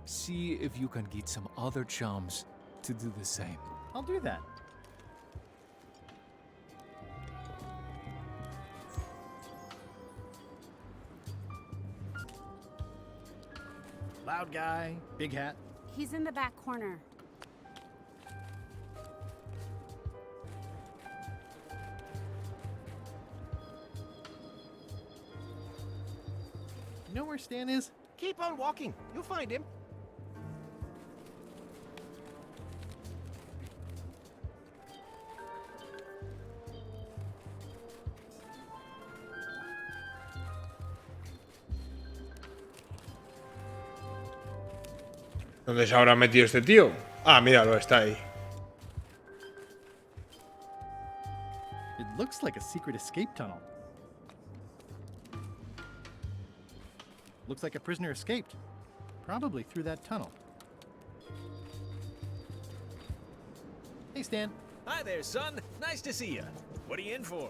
See if you can get some other chums to do the same. I'll do that. Loud guy, big hat. He's in the back corner. You know where Stan is? Keep on walking. You'll find him. ¿Dónde se habrá metido este tío? Ah, míralo, está ahí. It looks like a secret escape tunnel. Looks like a prisoner escaped. Probably through that tunnel. Hey, Stan. Hi there, son. Nice to see you. What are you in for?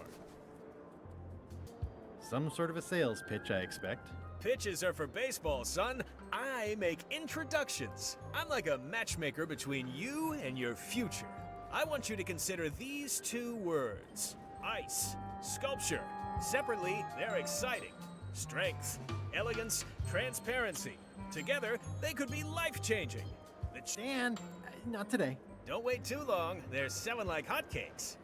Some sort of a sales pitch, I expect. Pitches are for baseball, son. I make introductions. I'm like a matchmaker between you and your future. I want you to consider these two words. Ice, sculpture. Separately, they're exciting. Strength, elegance, transparency. Together, they could be life-changing. Stan, not today. Don't wait too long. They're selling like hotcakes.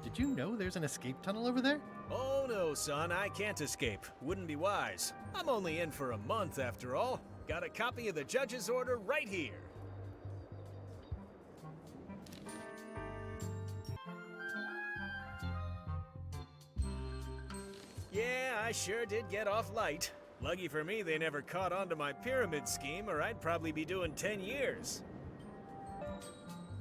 Did you know there's an escape tunnel over there? Oh no, son, I can't escape. Wouldn't be wise. I'm only in for a month after all. Got a copy of the judge's order right here. Yeah, I sure did get off light. Lucky for me, they never caught on to my pyramid scheme, or I'd probably be doing 10 years.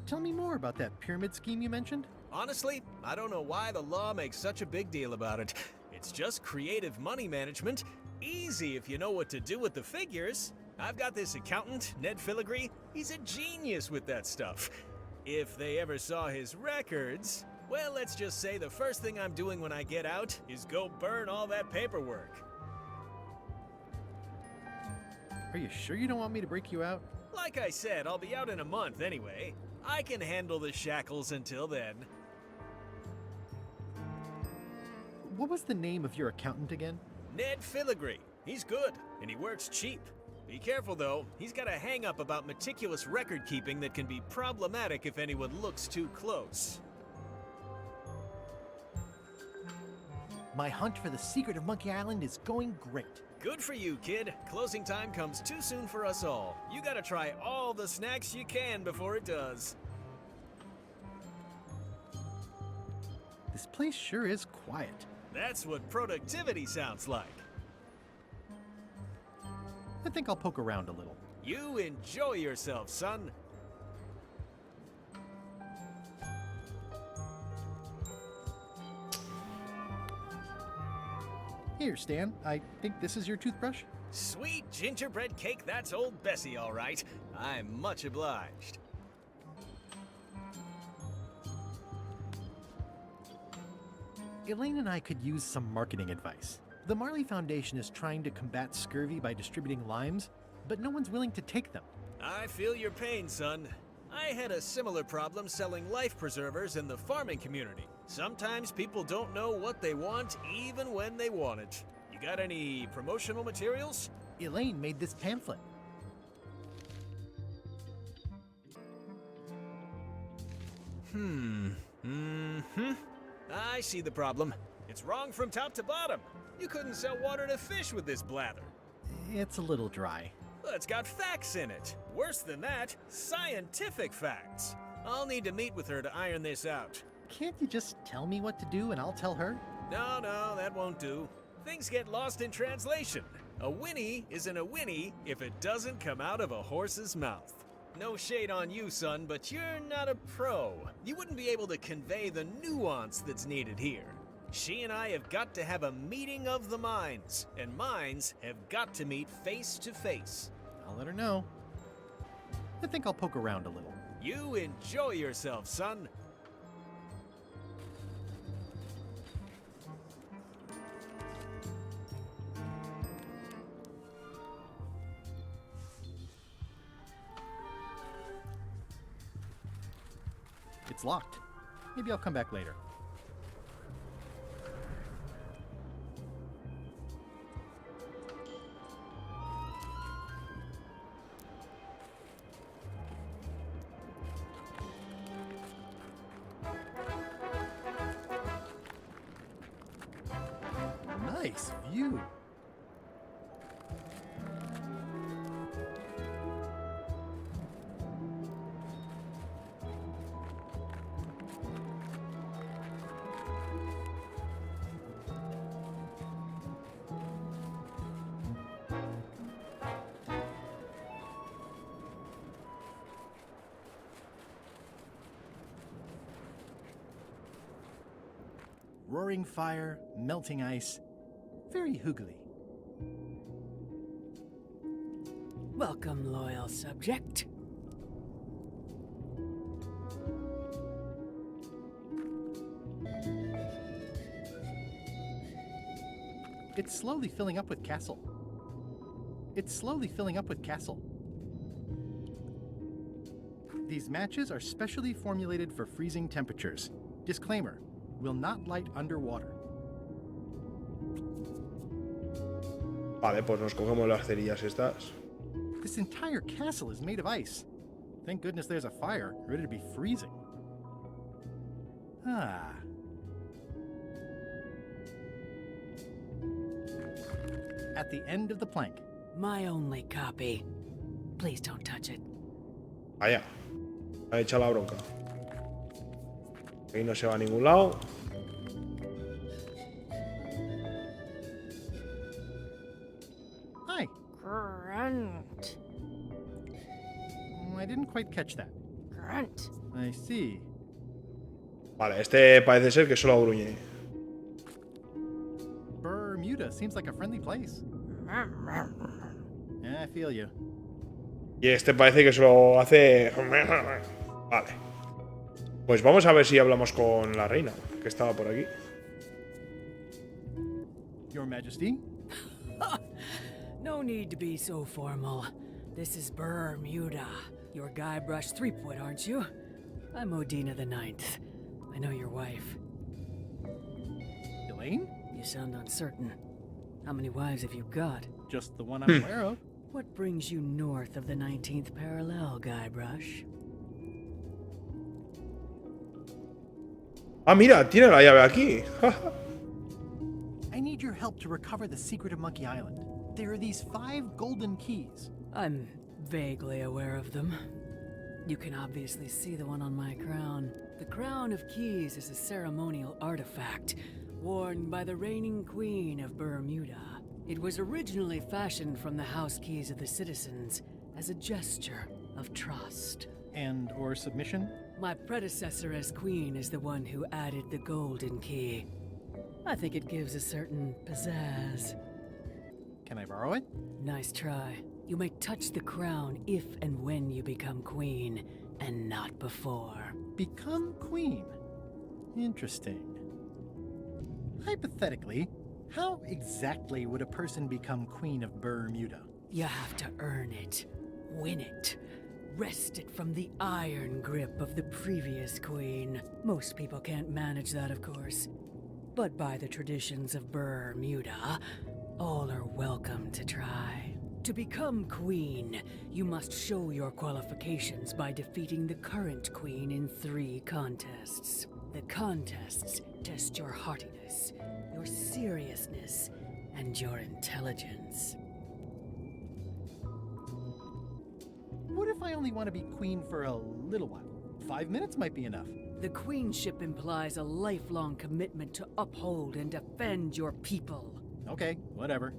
Tell me more about that pyramid scheme you mentioned. Honestly, I don't know why the law makes such a big deal about it. It's just creative money management. Easy if you know what to do with the figures. I've got this accountant, Ned Filigree. He's a genius with that stuff. If they ever saw his records, well, let's just say the first thing I'm doing when I get out is go burn all that paperwork. Are you sure you don't want me to break you out? Like I said, I'll be out in a month anyway. I can handle the shackles until then. What was the name of your accountant again? Ned Filigree. He's good, and he works cheap. Be careful though, he's got a hang-up about meticulous record-keeping that can be problematic if anyone looks too close. My hunt for the secret of Monkey Island is going great. Good for you, kid. Closing time comes too soon for us all. You gotta try all the snacks you can before it does. This place sure is quiet. That's what productivity sounds like. I think I'll poke around a little. You enjoy yourself, son. Here, Stan, I think this is your toothbrush. Sweet gingerbread cake, that's old Bessie, all right. I'm much obliged. Elaine and I could use some marketing advice. The Marley Foundation is trying to combat scurvy by distributing limes, but no one's willing to take them. I feel your pain, son. I had a similar problem selling life preservers in the farming community. Sometimes people don't know what they want, even when they want it. You got any promotional materials? Elaine made this pamphlet. I see the problem. It's wrong from top to bottom. You couldn't sell water to fish with this blather. It's a little dry. Well, it's got facts in it. Worse than that, scientific facts. I'll need to meet with her to iron this out. Can't you just tell me what to do and I'll tell her? No, that won't do. Things get lost in translation. A whinny isn't a whinny if it doesn't come out of a horse's mouth. No shade on you, son, but you're not a pro. You wouldn't be able to convey the nuance that's needed here. She and I have got to have a meeting of the minds, and minds have got to meet face to face. I'll let her know. I think I'll poke around a little. You enjoy yourself, son. It's locked. Maybe I'll come back later. Nice view. Roaring fire, melting ice, very hoogly. Welcome, loyal subject. It's slowly filling up with castle. It's slowly filling up with castle. These matches are specially formulated for freezing temperatures. Disclaimer, will not light underwater. Vale, pues nos cogemos las cerillas estas. This entire castle is made of ice. Thank goodness there's a fire, ready to be freezing. Ah. At the end of the plank. My only copy. Please don't touch it. Vaya. Ha hecho la bronca. Ahí no se va a ningún lado. didn't quite catch that. Grunt. I see. Vale, este parece ser que solo gruñe. Bermuda seems like a friendly place. Yeah, I feel you. Y este parece que solo hace... Vale. Pues vamos a ver si hablamos con la reina, que estaba por aquí. Your Majesty? No need to be so formal. This is Bermuda. You're Guybrush Threepwood, aren't you? I'm Odina the Ninth. I know your wife. Elaine? You sound uncertain. How many wives have you got? Just the one I'm aware of. What brings you north of the 19th parallel, Guybrush? Ah, mira, tiene la llave aquí. I need your help to recover the secret of Monkey Island. There are these 5 golden keys. I'm vaguely aware of them. You can obviously see the one on my crown. The Crown of Keys is a ceremonial artifact worn by the reigning queen of Bermuda. It was originally fashioned from the house keys of the citizens as a gesture of trust. And or submission? My predecessor as queen is the one who added the golden key. I think it gives a certain pizzazz. Can I borrow it? Nice try. You may touch the crown if and when you become queen, and not before. Become queen? Interesting. Hypothetically, how exactly would a person become queen of Bermuda? You have to earn it, win it, wrest it from the iron grip of the previous queen. Most people can't manage that, of course. But by the traditions of Bermuda, all are welcome to try. To become queen, you must show your qualifications by defeating the current queen in 3 contests. The contests test your heartiness, your seriousness, and your intelligence. What if I only want to be queen for a little while? 5 minutes might be enough. The queenship implies a lifelong commitment to uphold and defend your people. Okay, whatever.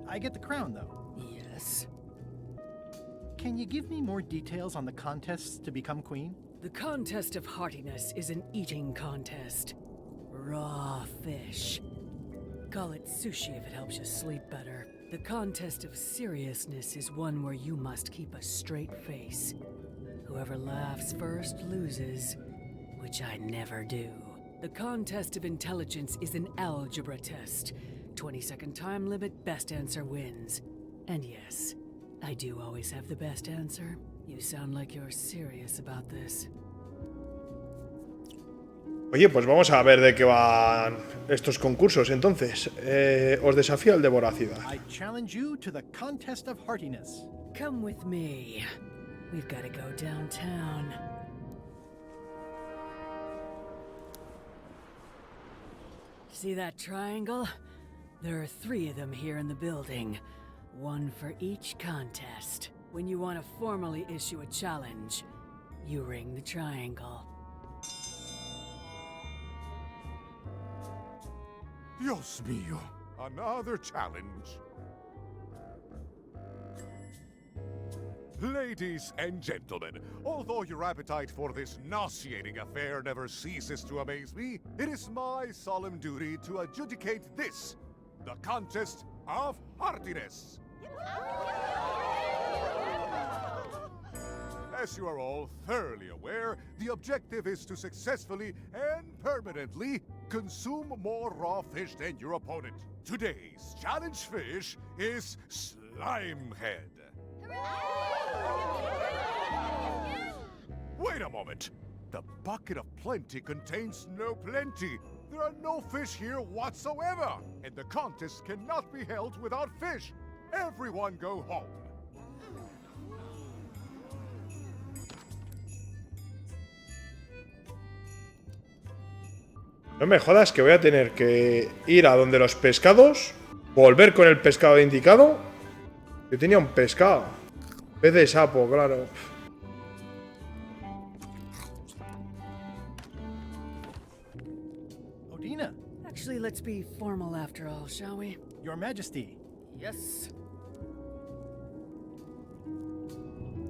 I get the crown, though. Yes. Can you give me more details on the contests to become queen? The contest of heartiness is an eating contest. Raw fish. Call it sushi if it helps you sleep better. The contest of seriousness is one where you must keep a straight face. Whoever laughs first loses, which I never do. The contest of intelligence is an algebra test. 20-second time limit, best answer wins. And yes, I do always have the best answer. You sound like you're serious about this. Oye, pues vamos a ver de qué van estos concursos. Entonces, os desafío al de voracidad. I challenge you to the contest of heartiness. Come with me. We've got to go downtown. See that triangle? There are 3 of them here in the building. 1 for each contest. When you want to formally issue a challenge, you ring the triangle. Dios mío, another challenge. Ladies and gentlemen, although your appetite for this nauseating affair never ceases to amaze me, it is my solemn duty to adjudicate this, the contest of heartiness. As you are all thoroughly aware, the objective is to successfully and permanently consume more raw fish than your opponent. Today's challenge fish is Slimehead. Wait a moment. The bucket of plenty contains no plenty. There are no fish here whatsoever, and the contest cannot be held without fish. Everyone go home. No me jodas que voy a tener que ir a donde los pescados, volver con el pescado indicado. Yo tenía un pescado. Pez de sapo, claro. Odina. Actually, let's be formal after all, shall we? Your Majesty. Yes.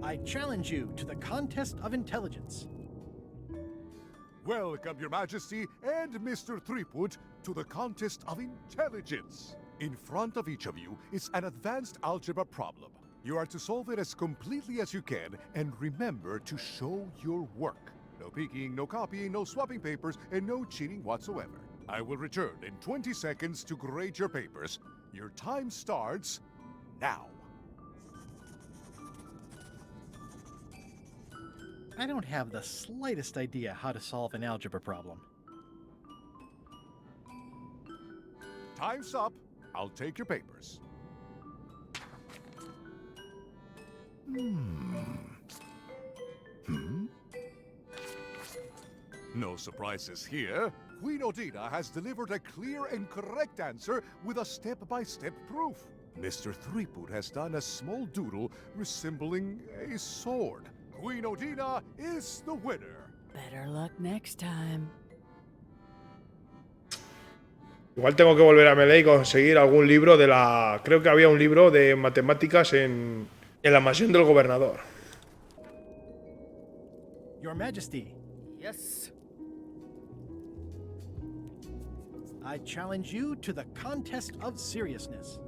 I challenge you to the contest of intelligence. Welcome, Your Majesty and Mr. Threepwood, to the contest of intelligence. In front of each of you is an advanced algebra problem. You are to solve it as completely as you can, and remember to show your work. No peeking, no copying, no swapping papers, and no cheating whatsoever. I will return in 20 seconds to grade your papers. Your time starts now. I don't have the slightest idea how to solve an algebra problem. Time's up. I'll take your papers. No surprises here. Queen Odina has delivered a clear and correct answer with a step-by-step proof. Mr. Threepwood has done a small doodle resembling a sword. Queen Odina is the winner. Better luck next time. Igual tengo que volver a Melee y conseguir algún libro de la... Creo que había un libro de matemáticas en la mansión del gobernador. Your Majesty, Yes. I challenge you to the contest of seriousness.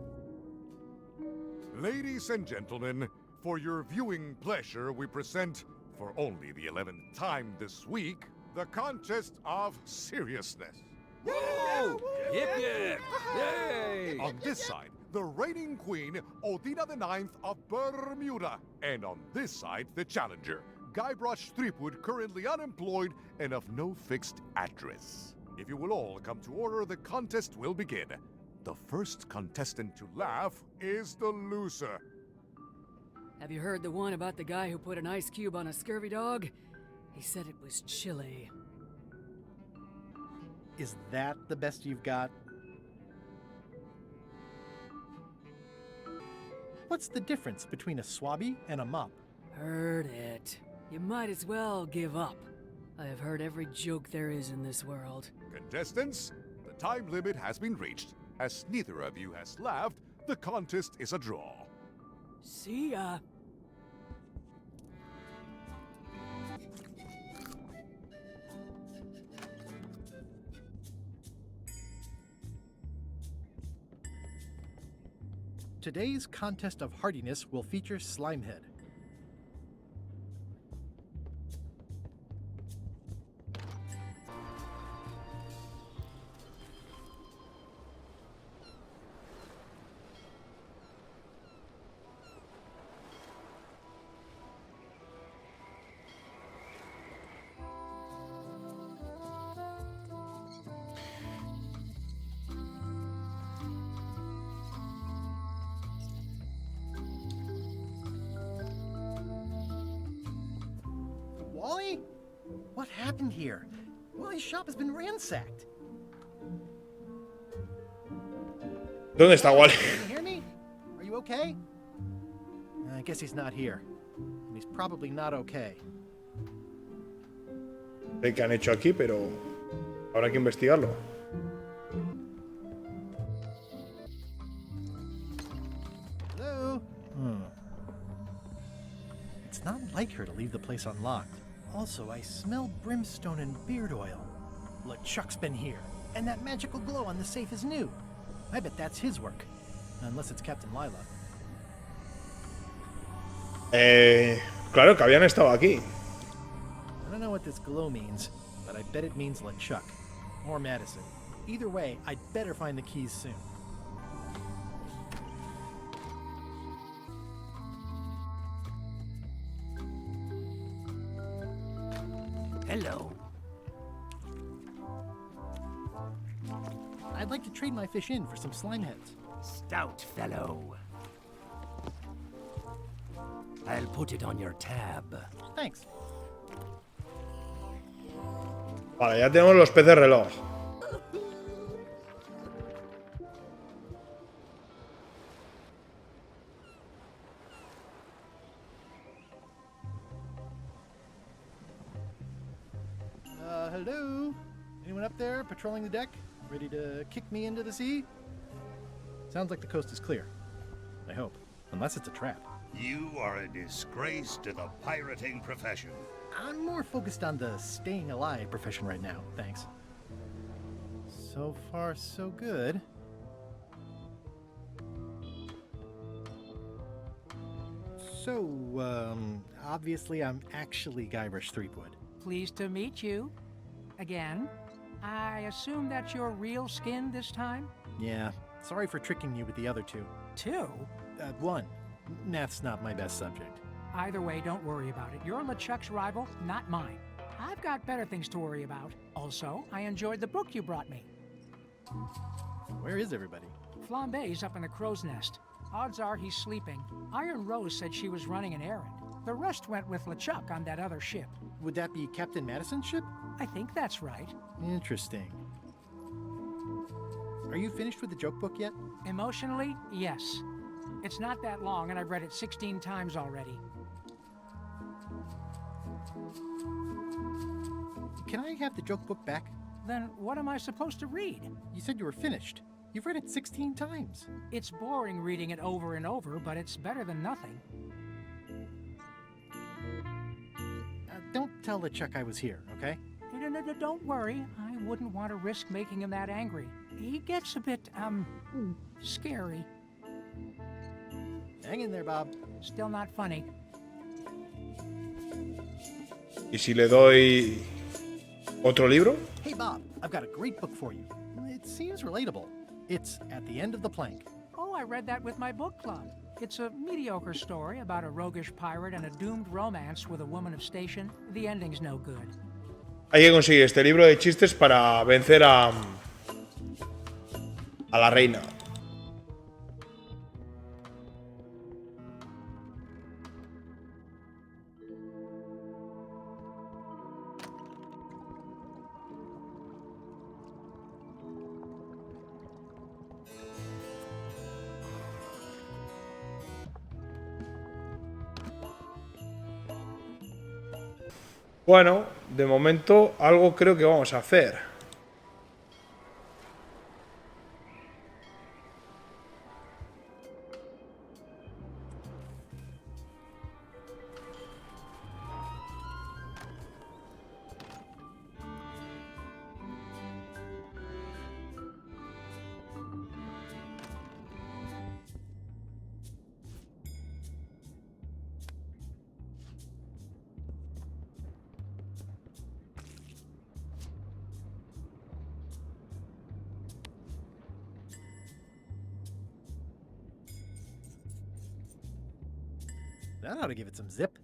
Ladies and gentlemen, for your viewing pleasure, we present, for only the 11th time this week, the contest of seriousness. Woo! Yip yip! Yay! On this side, the reigning queen, Odina IX of Bermuda. And on this side, the challenger, Guybrush Threepwood, currently unemployed and of no fixed address. If you will all come to order, the contest will begin. The first contestant to laugh is the loser. Have you heard the one about the guy who put an ice cube on a scurvy dog? He said it was chilly. Is that the best you've got? What's the difference between a swabby and a mop? Heard it. You might as well give up. I have heard every joke there is in this world. Contestants, the time limit has been reached. As neither of you has laughed, the contest is a draw. See ya. Today's contest of hardiness will feature Slimehead. Wally? What happened here? Wally's shop has been ransacked. ¿Dónde está Wally? Can you hear me? Are you okay? I guess he's not here. And he's probably not okay. Sé que han hecho aquí, pero habrá que investigarlo. Hello? It's not like her to leave the place unlocked. Also, I smell brimstone and beard oil. LeChuck's been here, and that magical glow on the safe is new. I bet that's his work. Unless it's Captain Lila. Claro que habían estado aquí. I don't know what this glow means, but I bet it means LeChuck. Or Madison. Either way, I'd better find the keys soon. Hello. I'd like to trade my fish in for some slime heads. Stout fellow. I'll put it on your tab. Thanks. Vale, ya tenemos los peces reloj. Hello? Anyone up there patrolling the deck? Ready to kick me into the sea? Sounds like the coast is clear. I hope. Unless it's a trap. You are a disgrace to the pirating profession. I'm more focused on the staying alive profession right now, thanks. So far, so good. So, obviously I'm actually Guybrush Threepwood. Pleased to meet you. Again. I assume that's your real skin this time? Yeah, sorry for tricking you with the other two. Two? One. Math's not my best subject. Either way, don't worry about it. You're LeChuck's rival, not mine. I've got better things to worry about. Also, I enjoyed the book you brought me. Where is everybody? Flambe's up in the crow's nest. Odds are he's sleeping. Iron Rose said she was running an errand. The rest went with LeChuck on that other ship. Would that be Captain Madison's ship? I think that's right. Interesting. Are you finished with the joke book yet? Emotionally, yes. It's not that long, and I've read it 16 times already. Can I have the joke book back? Then what am I supposed to read? You said you were finished. You've read it 16 times. It's boring reading it over and over, but it's better than nothing. Don't tell LeChuck I was here, okay? No, don't worry. I wouldn't want to risk making him that angry. He gets a bit, scary. Hang in there, Bob. Still not funny. ¿Y si le doy otro libro? Hey, Bob, I've got a great book for you. It seems relatable. It's At the End of the Plank. Oh, I read that with my book club. It's a mediocre story about a roguish pirate and a doomed romance with a woman of station. The ending's no good. Hay que conseguir este libro de chistes para vencer a la reina. Bueno, de momento algo creo que vamos a hacer. That ought to give it some zip.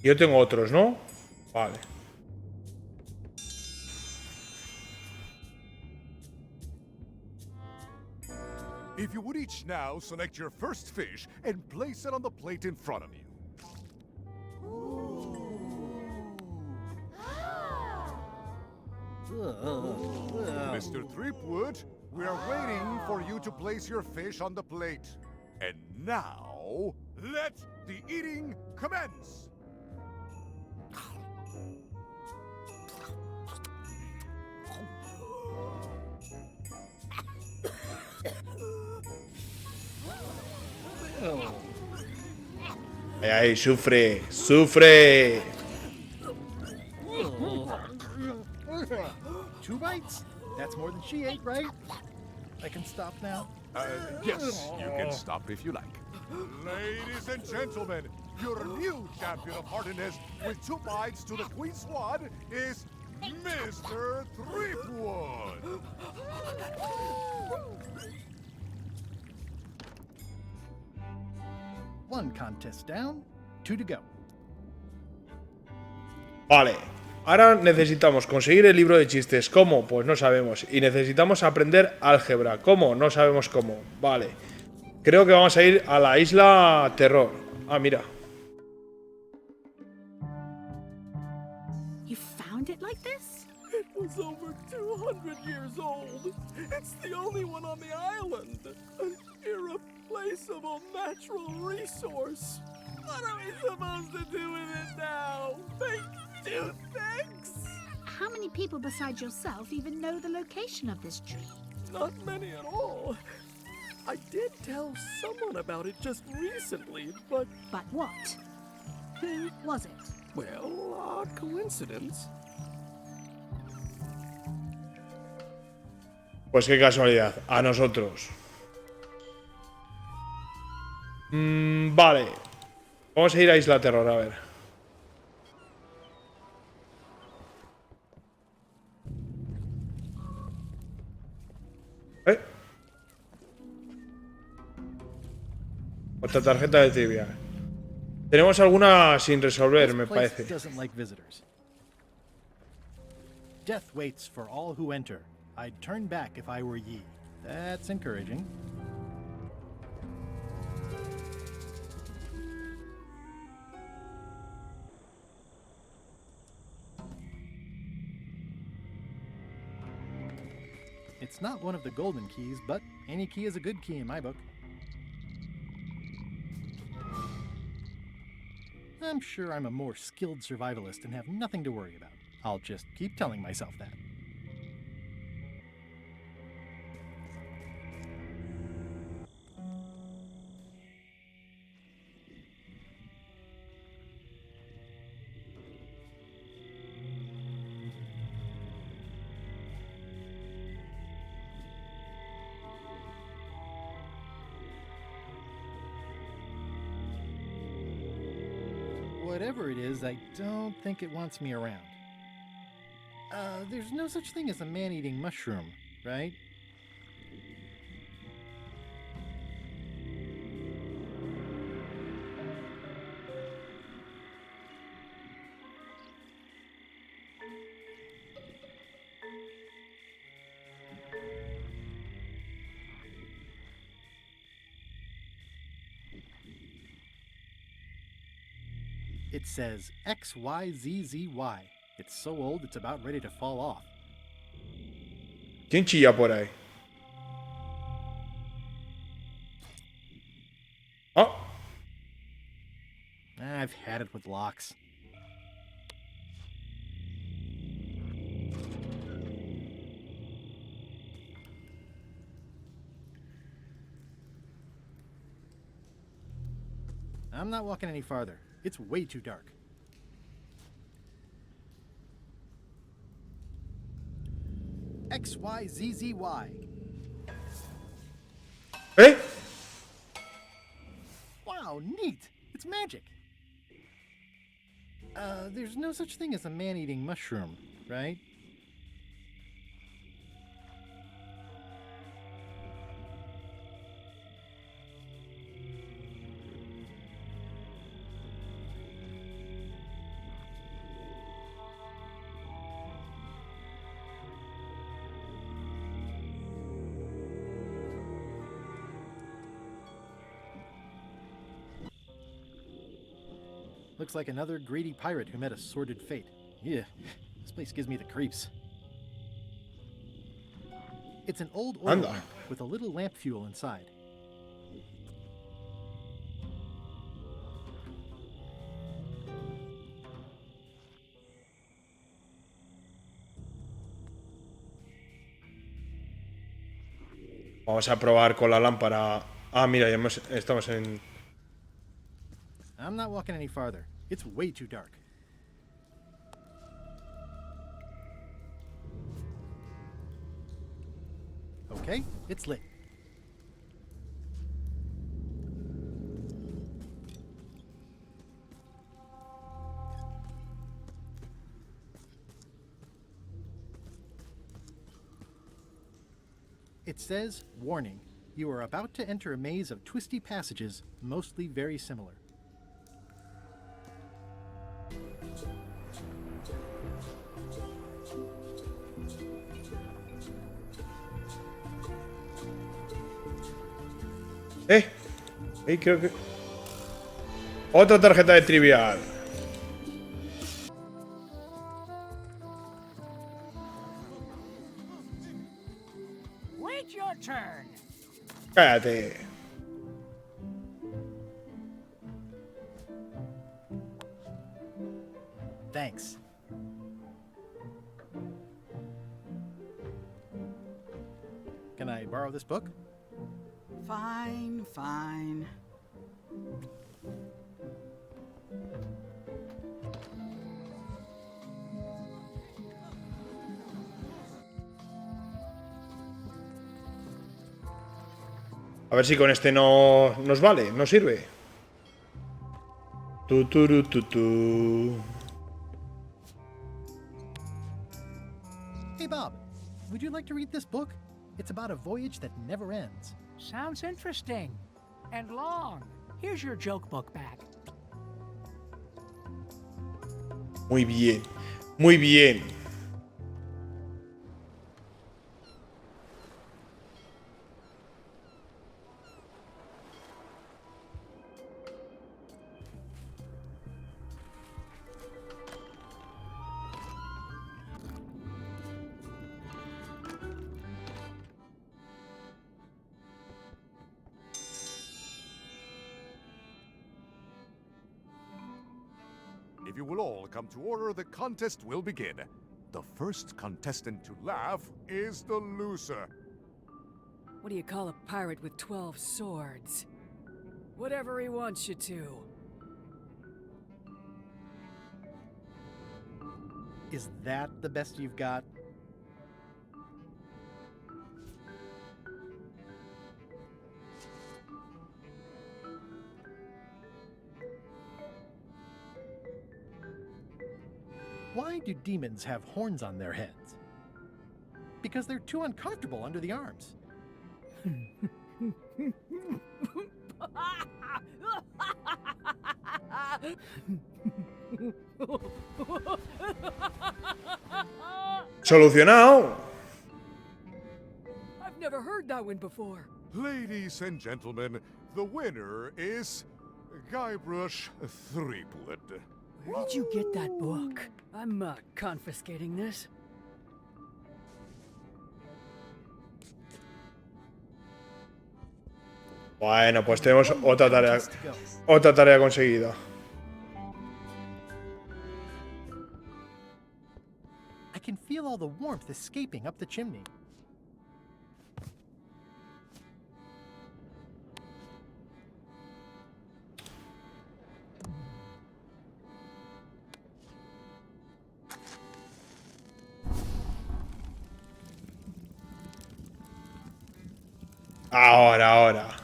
Yo tengo otros, ¿no? Vale. If you would each now select your first fish and place it on the plate in front of you. Mr. Threepwood, we are waiting for you to place your fish on the plate. And now, let the eating commence! Ay, ay, sufre, sufre. 2 bites? That's more than she ate, right? I can stop now? Yes, you can stop if you like. Ladies and gentlemen, your new champion of heartiness with 2 bites to the Queen Swan is Mr. Threepwood. One contest down, 2 to go. Vale. Ahora necesitamos conseguir el libro de chistes. ¿Cómo? Pues no sabemos. Y necesitamos aprender álgebra. ¿Cómo? No sabemos cómo. Vale. Creo que vamos a ir a la isla Terror. Ah, mira. You found it like this? It was over 200 years old. It's the only one on the island. An irreplaceable natural resource. What are we supposed to do with it now? Make toothpicks? How many people besides yourself even know the location of this tree? Not many at all. I did tell someone about it just recently, but... But what? Who was it? Well, odd coincidence. Pues qué casualidad, a nosotros. Vale. Vamos a ir a Isla Terror, a ver. Otra tarjeta de trivia. Tenemos alguna sin resolver, me parece. Doesn't like visitors. Death waits for all who enter. I'd turn back if I were ye. That's encouraging. It's not one of the golden keys, but any key is a good key in my book. I'm sure I'm a more skilled survivalist and have nothing to worry about. I'll just keep telling myself that. Whatever it is, I don't think it wants me around. There's no such thing as a man-eating mushroom, right? It says XYZZY. It's so old it's about ready to fall off. ¿Quién chilla por ahí? Oh. I've had it with locks. I'm not walking any farther. It's way too dark. XYZZY. Hey? Wow, neat. It's magic. There's no such thing as a man-eating mushroom, right? Looks like another greedy pirate who met a sordid fate. Yeah, this place gives me the creeps. It's an old oil lamp with a little lamp fuel inside. Vamos a probar con la lámpara. Ah, mira, ya estamos en... I'm not walking any farther. It's way too dark. Okay, it's lit. It says, warning, you are about to enter a maze of twisty passages, mostly very similar. Creo que... Otra tarjeta de trivial. Wait your turn. Cállate. Thanks. Can I borrow this book? Fine, fine. A ver si con este no nos vale, nos sirve. Hey Bob, would you like to read this book? It's about a voyage that never ends. Sounds interesting. And long. Here's your joke book back. Muy bien, muy bien. If you will all come to order, the contest will begin. The first contestant to laugh is the loser. What do you call a pirate with 12 swords? Whatever he wants you to. Is that the best you've got? Why do demons have horns on their heads? Because they're too uncomfortable under the arms. Solucionado. I've never heard that one before. Ladies and gentlemen, the winner is Guybrush Threepwood. Where did you get that book? I'm confiscating this. Bueno, pues tenemos otra tarea conseguida. I can feel all the warmth escaping up the chimney. Ahora.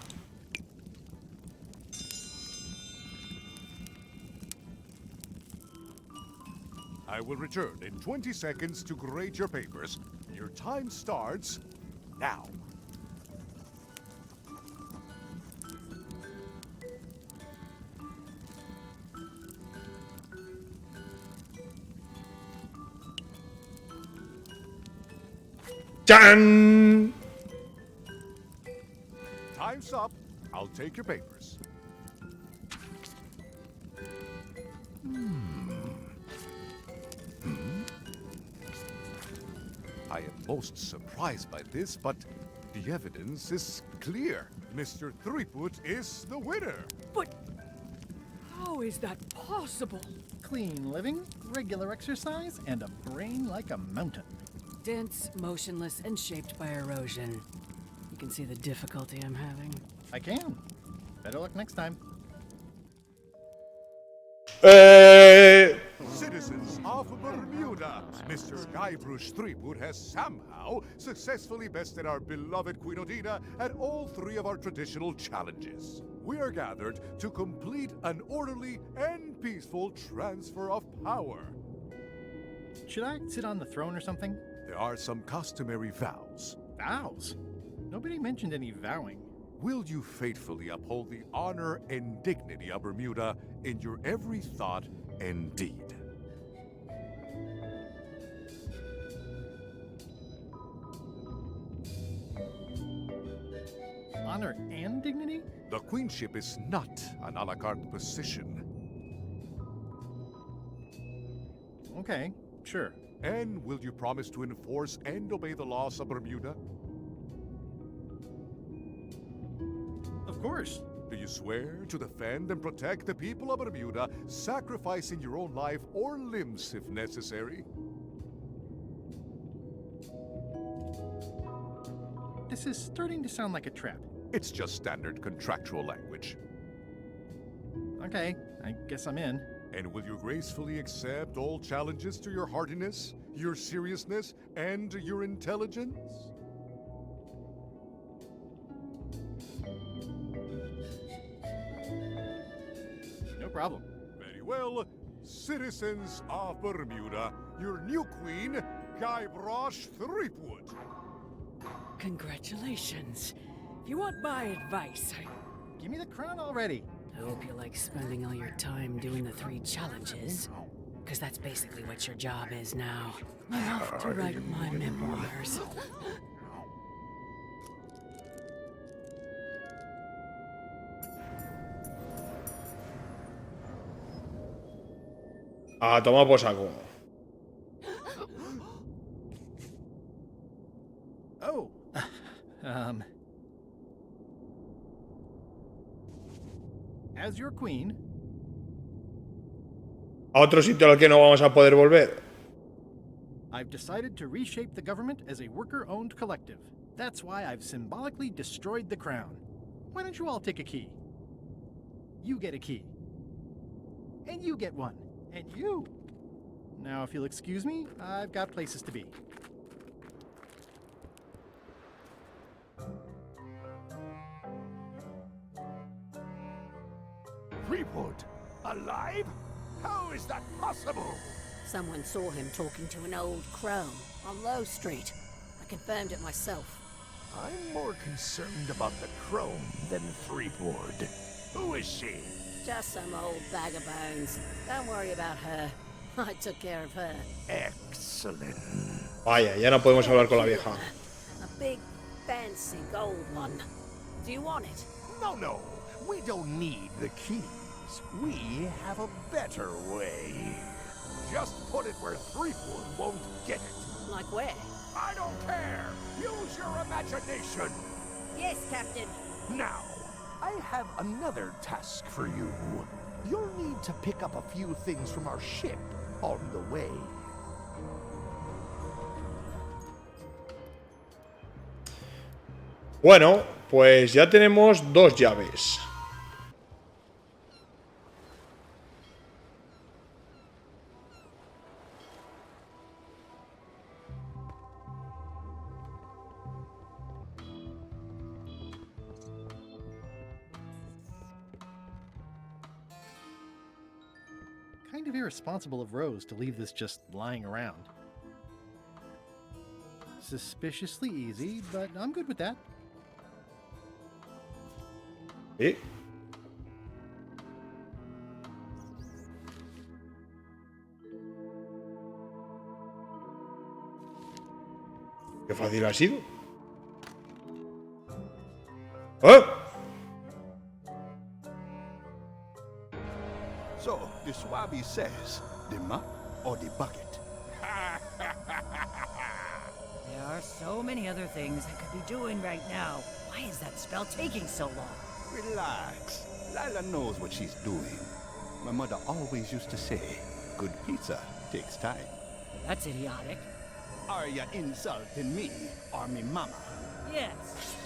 I will return in 20 seconds to grade your papers. Your time starts now. ¡Chan! Time's up. I'll take your papers. I am most surprised by this, but the evidence is clear. Mr. Threepwood is the winner. But how is that possible? Clean living, regular exercise, and a brain like a mountain. Dense, motionless, and shaped by erosion. You can see the difficulty I'm having. I can. Better luck next time. Citizens of Bermuda, Mr. Guybrush Threepwood has somehow successfully bested our beloved Queen Odina at all three of our traditional challenges. We are gathered to complete an orderly and peaceful transfer of power. Should I sit on the throne or something? There are some customary vows. Vows? Nobody mentioned any vowing. Will you faithfully uphold the honor and dignity of Bermuda in your every thought and deed? Honor and dignity? The queenship is not an a la carte position. Okay, sure. And will you promise to enforce and obey the laws of Bermuda? Of course. Do you swear to defend and protect the people of Bermuda, sacrificing your own life or limbs if necessary? This is starting to sound like a trap. It's just standard contractual language. Okay, I guess I'm in. And will you gracefully accept all challenges to your heartiness, your seriousness, and your intelligence? No problem. Very well. Citizens of Bermuda, your new queen, Guybrush Threepwood. Congratulations. If you want my advice, Give me the crown already. I hope you like spending all your time doing the 3 challenges. Because that's basically what your job is now. I'm off to write my memoirs. Ah, toma por saco. Oh. As your queen. A otro sitio al que no vamos a poder volver. I've decided to reshape the government as a worker-owned collective. That's why I've symbolically destroyed the crown. Why don't you all take a key? You get a key. And you get one. And you. Now, if you'll excuse me, I've got places to be. Threepwood? Alive? How is that possible? Someone saw him talking to an old crone on Low Street. I confirmed it myself. I'm more concerned about the crone than Threepwood. Who is she? Just some old bag of bones. Don't worry about her. I took care of her. Excellent. Vaya, ya no podemos hablar con la vieja. A big, fancy gold one. Do you want it? No, no. We don't need the keys. We have a better way. Just put it where Threepwood won't get it. Like where? I don't care. Use your imagination. Yes, Captain. Now, I have another task for you. You'll need to pick up a few things from our ship on the way. Bueno, pues ya tenemos 2 llaves. Kind of irresponsible of Rose to leave this just lying around. Suspiciously easy, but I'm good with that. ¿Eh? Qué fácil ha sido. ¡Ah! So, the Swabby says, the mop or the bucket? There are so many other things I could be doing right now. Why is that spell taking so long? Relax. Lila knows what she's doing. My mother always used to say, good pizza takes time. That's idiotic. Are you insulting me or me mama? Yes.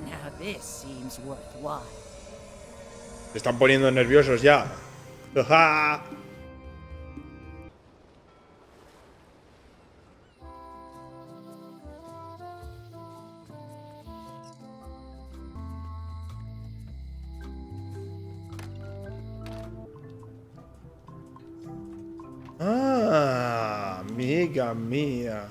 Now this seems worthwhile. Se están poniendo nerviosos ya. ¡Ja! Ah, amiga mía.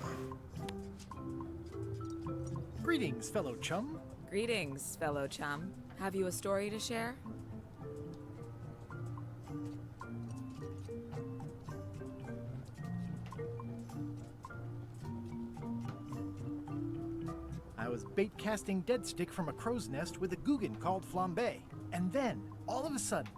Greetings, fellow chum. Greetings, fellow chum. Have you a story to share? I was bait casting dead stick from a crow's nest with a Guggen called Flambe. And then, all of a sudden,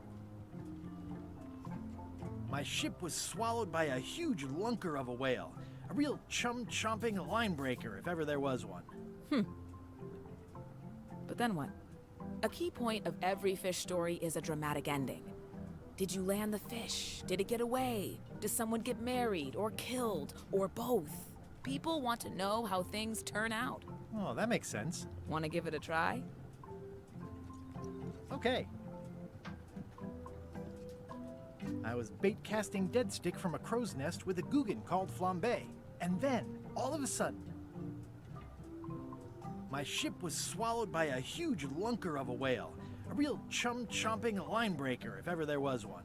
my ship was swallowed by a huge lunker of a whale. A real chum-chomping line breaker, if ever there was one. But then what? A key point of every fish story is a dramatic ending. Did you land the fish? Did it get away? Does someone get married or killed or both? People want to know how things turn out. Oh, that makes sense. Want to give it a try? Okay. I was bait casting dead stick from a crow's nest with a Guggen called Flambe. And then, all of a sudden, my ship was swallowed by a huge lunker of a whale. A real chum-chomping line breaker, if ever there was one.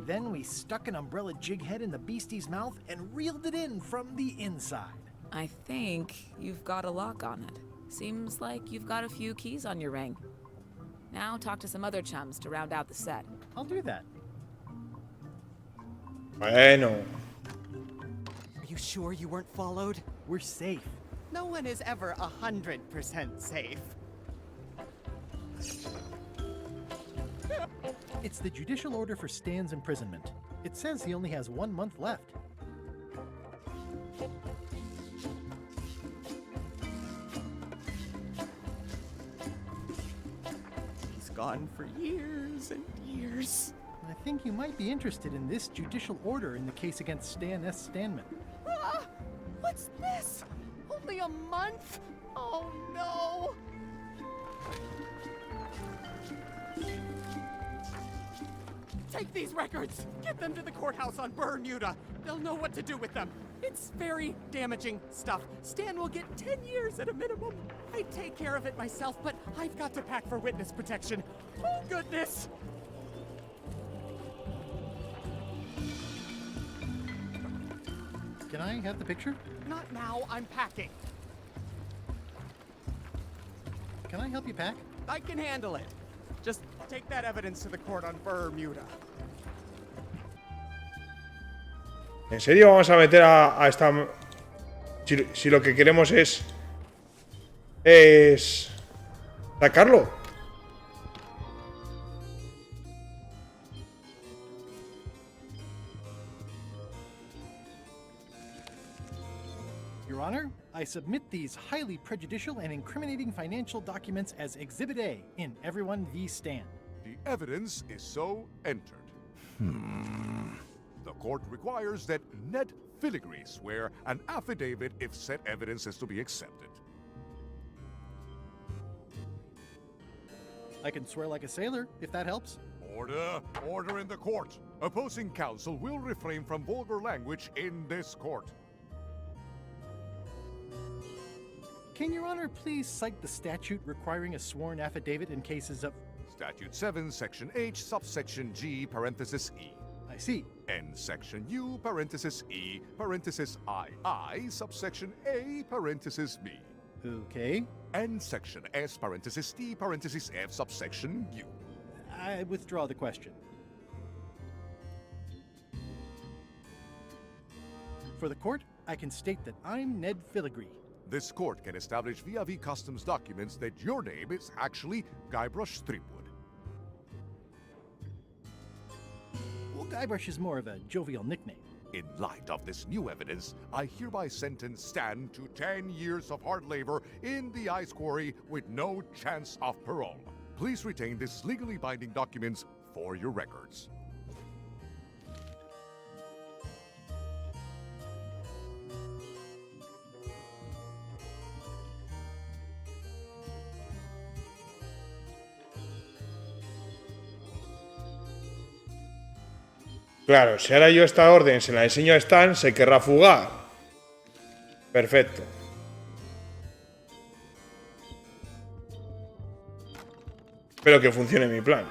Then we stuck an umbrella jig head in the beastie's mouth and reeled it in from the inside. I think you've got a lock on it. Seems like you've got a few keys on your ring. Now talk to some other chums to round out the set. I'll do that. Bueno. Are you sure you weren't followed? We're safe. No one is ever 100% safe. It's the judicial order for Stan's imprisonment. It says he only has 1 month left. He's gone for years and years. I think you might be interested in this judicial order in the case against Stan S. Stanman. Ah! What's this? Only a month? Oh no! Take these records! Get them to the courthouse on Bermuda! They'll know what to do with them. It's very damaging stuff. Stan will get 10 years at a minimum. I'd take care of it myself, but I've got to pack for witness protection. Oh, goodness! Can I have the picture? Not now, I'm packing. Can I help you pack? I can handle it. Just take that evidence to the court on Bermuda. ¿En serio vamos a meter a esta... Si lo que queremos es sacarlo? Your Honor, I submit these highly prejudicial and incriminating financial documents as Exhibit A in Everyone v. Stan. The evidence is so entered. The court requires that Ned Filigree swear an affidavit if said evidence is to be accepted. I can swear like a sailor, if that helps. Order! Order in the court! Opposing counsel will refrain from vulgar language in this court. Can Your Honor please cite the statute requiring a sworn affidavit in cases of... Statute 7, Section H, subsection G, parenthesis E. I see. N, Section U, parenthesis E, parenthesis II, subsection A, parenthesis B. Okay. N, Section S, parenthesis T, parenthesis F, subsection U. I withdraw the question. For the court, I can state that I'm Ned Filigree. This court can establish via customs documents that your name is actually Guybrush Threepwood. Well, Guybrush is more of a jovial nickname. In light of this new evidence, I hereby sentence Stan to 10 years of hard labor in the ice quarry with no chance of parole. Please retain this legally binding documents for your records. Claro, si ahora yo esta orden se la enseño a Stan, se querrá fugar. Perfecto. Espero que funcione mi plan.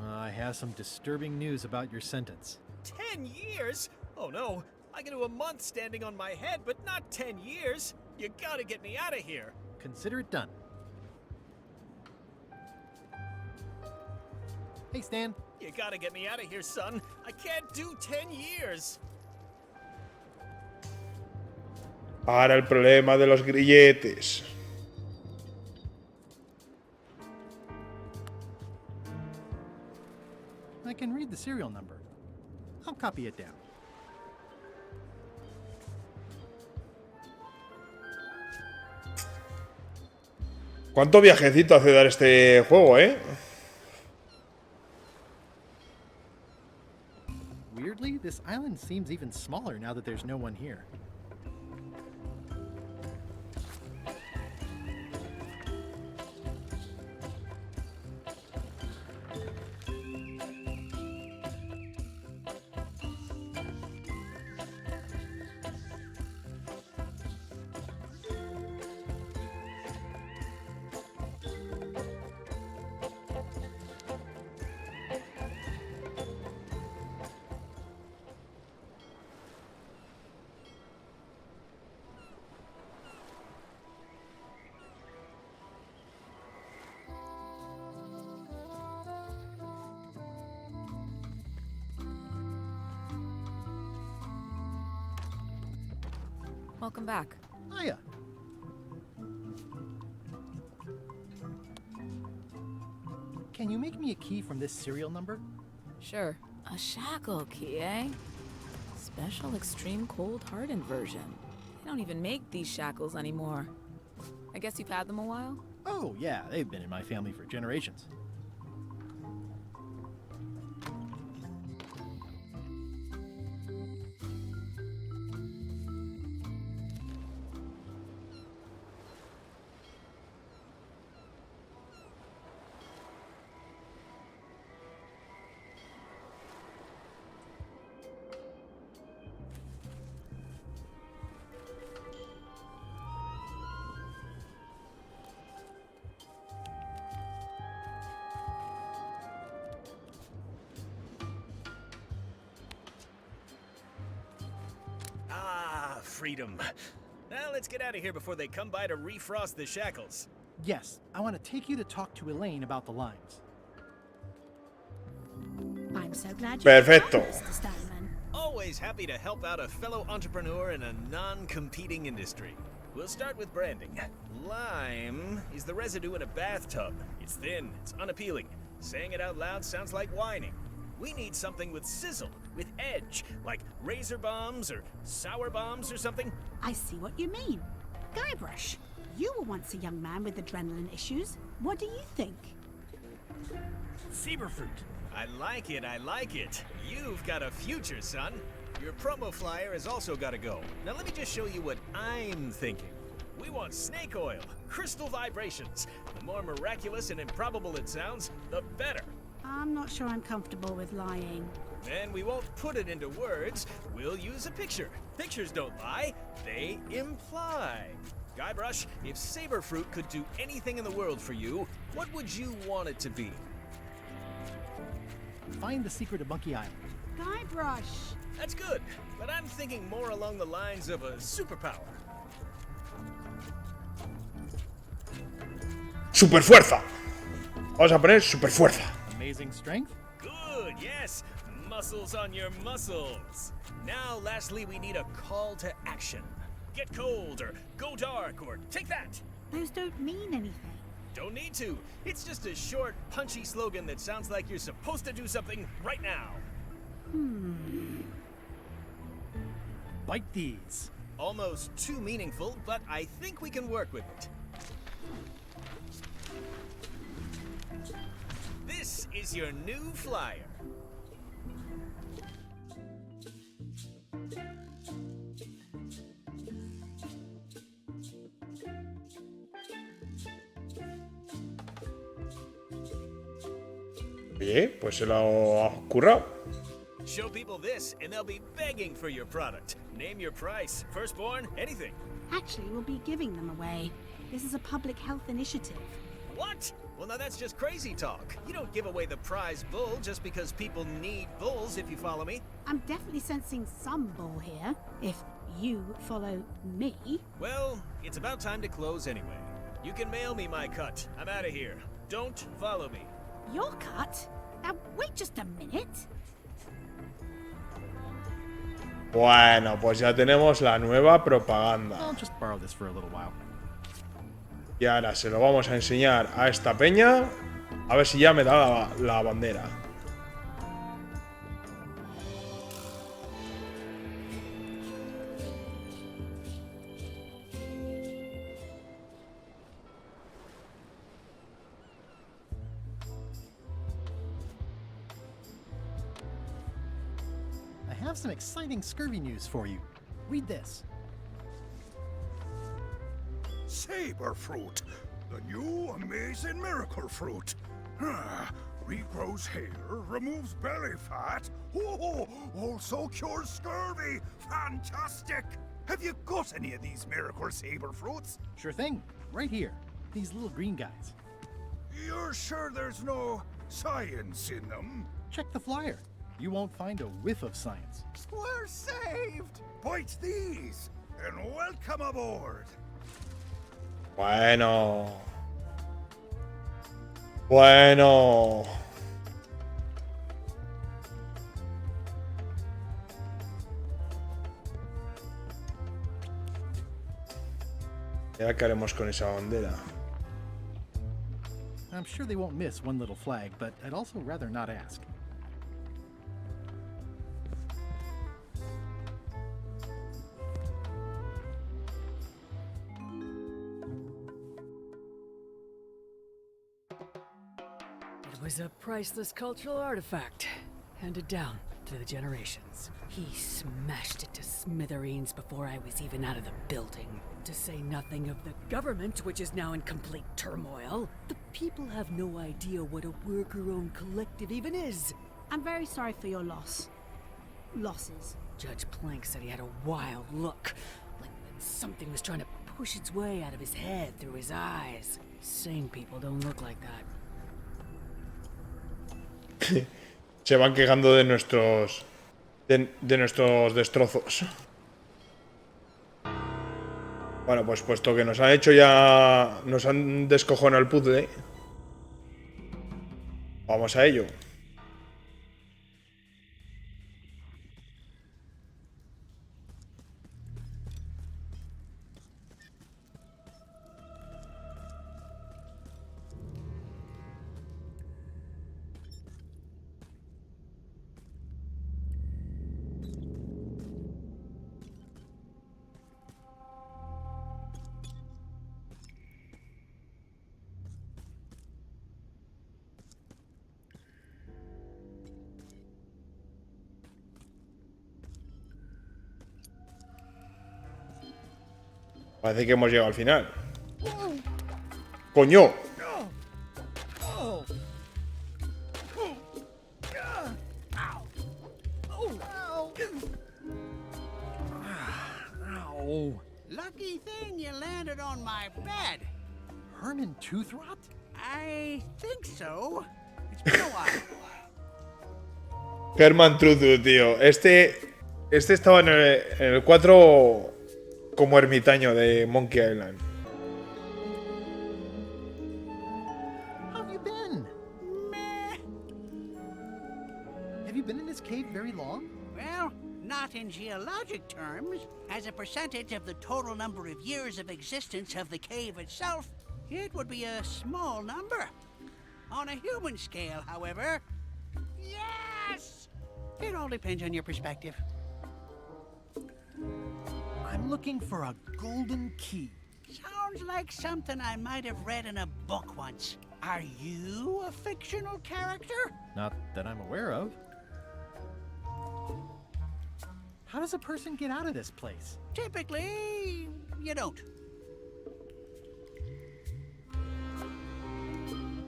I have some disturbing news about your sentence. 10 years? Oh no, I can do a month standing on my head, but not 10 years. You gotta get me out of here. Consider it done. Hey, Stan. You gotta get me out of here, son. I can't do 10 years. Ahora el problema de los grilletes. I can read the serial number. I'll copy it down. ¿Cuánto viajecito hace dar este juego, eh? Weirdly, this island seems even smaller now that there's no one here. Welcome back. Hiya. Can you make me a key from this serial number? Sure. A shackle key, eh? Special extreme cold hardened version. They don't even make these shackles anymore. I guess you've had them a while? Oh, yeah, they've been in my family for generations. Freedom. Now let's get out of here before they come by to refrost the shackles. Yes, I want to take you to talk to Elaine about the lines. I'm so glad you Perfecto. found Mr. Steinman. Always happy to help out a fellow entrepreneur in a non-competing industry. We'll start with branding. Lime is the residue in a bathtub. It's thin, it's unappealing. Saying it out loud sounds like whining. We need something with sizzle, with edge, like razor bombs or sour bombs or something. I see what you mean. Guybrush, you were once a young man with adrenaline issues. What do you think? Zebrafruit. I like it, I like it. You've got a future, son. Your promo flyer has also got to go. Now let me just show you what I'm thinking. We want snake oil, crystal vibrations. The more miraculous and improbable it sounds, the better. I'm not sure I'm comfortable with lying. Then we won't put it into words. We'll use a picture. Pictures don't lie, they imply. Guybrush, if Saberfruit could do anything in the world for you, what would you want it to be? Find the secret of Monkey Island. Guybrush! That's good, but I'm thinking more along the lines of a superpower. Superfuerza. Vamos a poner superfuerza. Amazing strength? Good, yes. Muscles on your muscles. Now, lastly, we need a call to action. Get cold, or go dark, or take that. Those don't mean anything. Don't need to. It's just a short, punchy slogan that sounds like you're supposed to do something right now. Bite these. Almost too meaningful, but I think we can work with it. This is your new flyer. Oye, pues se lo ha currado. Show people this, and they'll be begging for your product. Name your price, firstborn, anything. Actually, we'll be giving them away. This is a public health initiative. What? Well, now that's just crazy talk. You don't give away the prize bull just because people need bulls, if you follow me. I'm definitely sensing some bull here, if you follow me. Well, it's about time to close anyway. You can mail me my cut. I'm out of here. Don't follow me. Your cut? Now, wait just a minute. Bueno, pues ya tenemos la nueva propaganda. I'll just borrow this for a little while. Y ahora se lo vamos a enseñar a esta peña. A ver si ya me da la bandera. have some exciting scurvy news for you. Read this. Saber fruit, the new amazing miracle fruit. Regrows hair, removes belly fat. Oh, also cures scurvy. Fantastic! Have you got any of these miracle saber fruits? Sure thing. Right here. These little green guys. You're sure there's no science in them? Check the flyer. You won't find a whiff of science. We're saved! Bite these, and welcome aboard. Bueno. Bueno. ¿Y ahora qué haremos con esa bandera? I'm sure they won't miss one little flag, but I'd also rather not ask. It was a priceless cultural artifact, handed down to the generations. He smashed it to smithereens before I was even out of the building. To say nothing of the government, which is now in complete turmoil. The people have no idea what a worker-owned collective even is. I'm very sorry for your loss. Losses. Judge Plank said he had a wild look, like something was trying to push its way out of his head through his eyes. Sane people don't look like that. Se van quejando de nuestros destrozos. Bueno, pues puesto que nos han hecho ya... Nos han descojonado el puzzle. Vamos a ello. Parece que hemos llegado al final. ¡Coño! Lucky thing you landed on my bed. Herman Tooth Rot? I think so. It's been a while. Herman Trudu, tío. Este estaba en el 4 como ermitaño de Monkey Island. How have you been? Meh. Have you been in this cave very long? Well, not in geologic terms. As a percentage of the total number of years of existence of the cave itself, it would be a small number. On a human scale, however, yes! It all depends on your perspective. I'm looking for a golden key. Sounds like something I might have read in a book once. Are you a fictional character? Not that I'm aware of. How does a person get out of this place? Typically, you don't.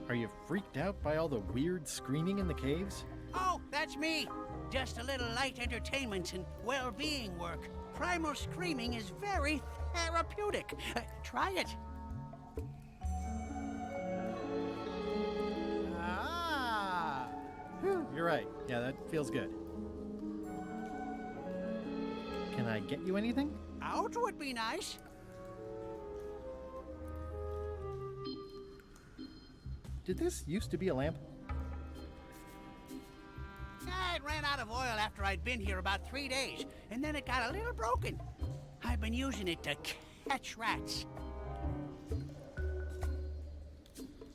Are you freaked out by all the weird screaming in the caves? Oh, that's me. Just a little light entertainment and well-being work. Primal screaming is very therapeutic. Try it. Ah! Whew, you're right. Yeah, that feels good. Can I get you anything? Out would be nice. Did this used to be a lamp? It ran out of oil after I'd been here about 3 days, and then it got a little broken. I've been using it to catch rats.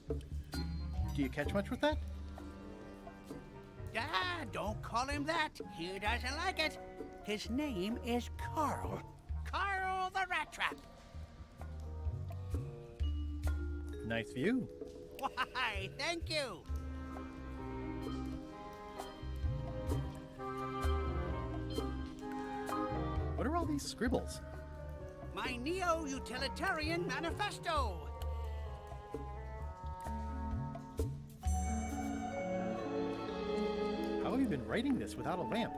Do you catch much with that? Ah, don't call him that. He doesn't like it. His name is Carl. Carl the Rat Trap. Nice view. Why, thank you. these scribbles? My neo-utilitarian manifesto. How have you been writing this without a lamp?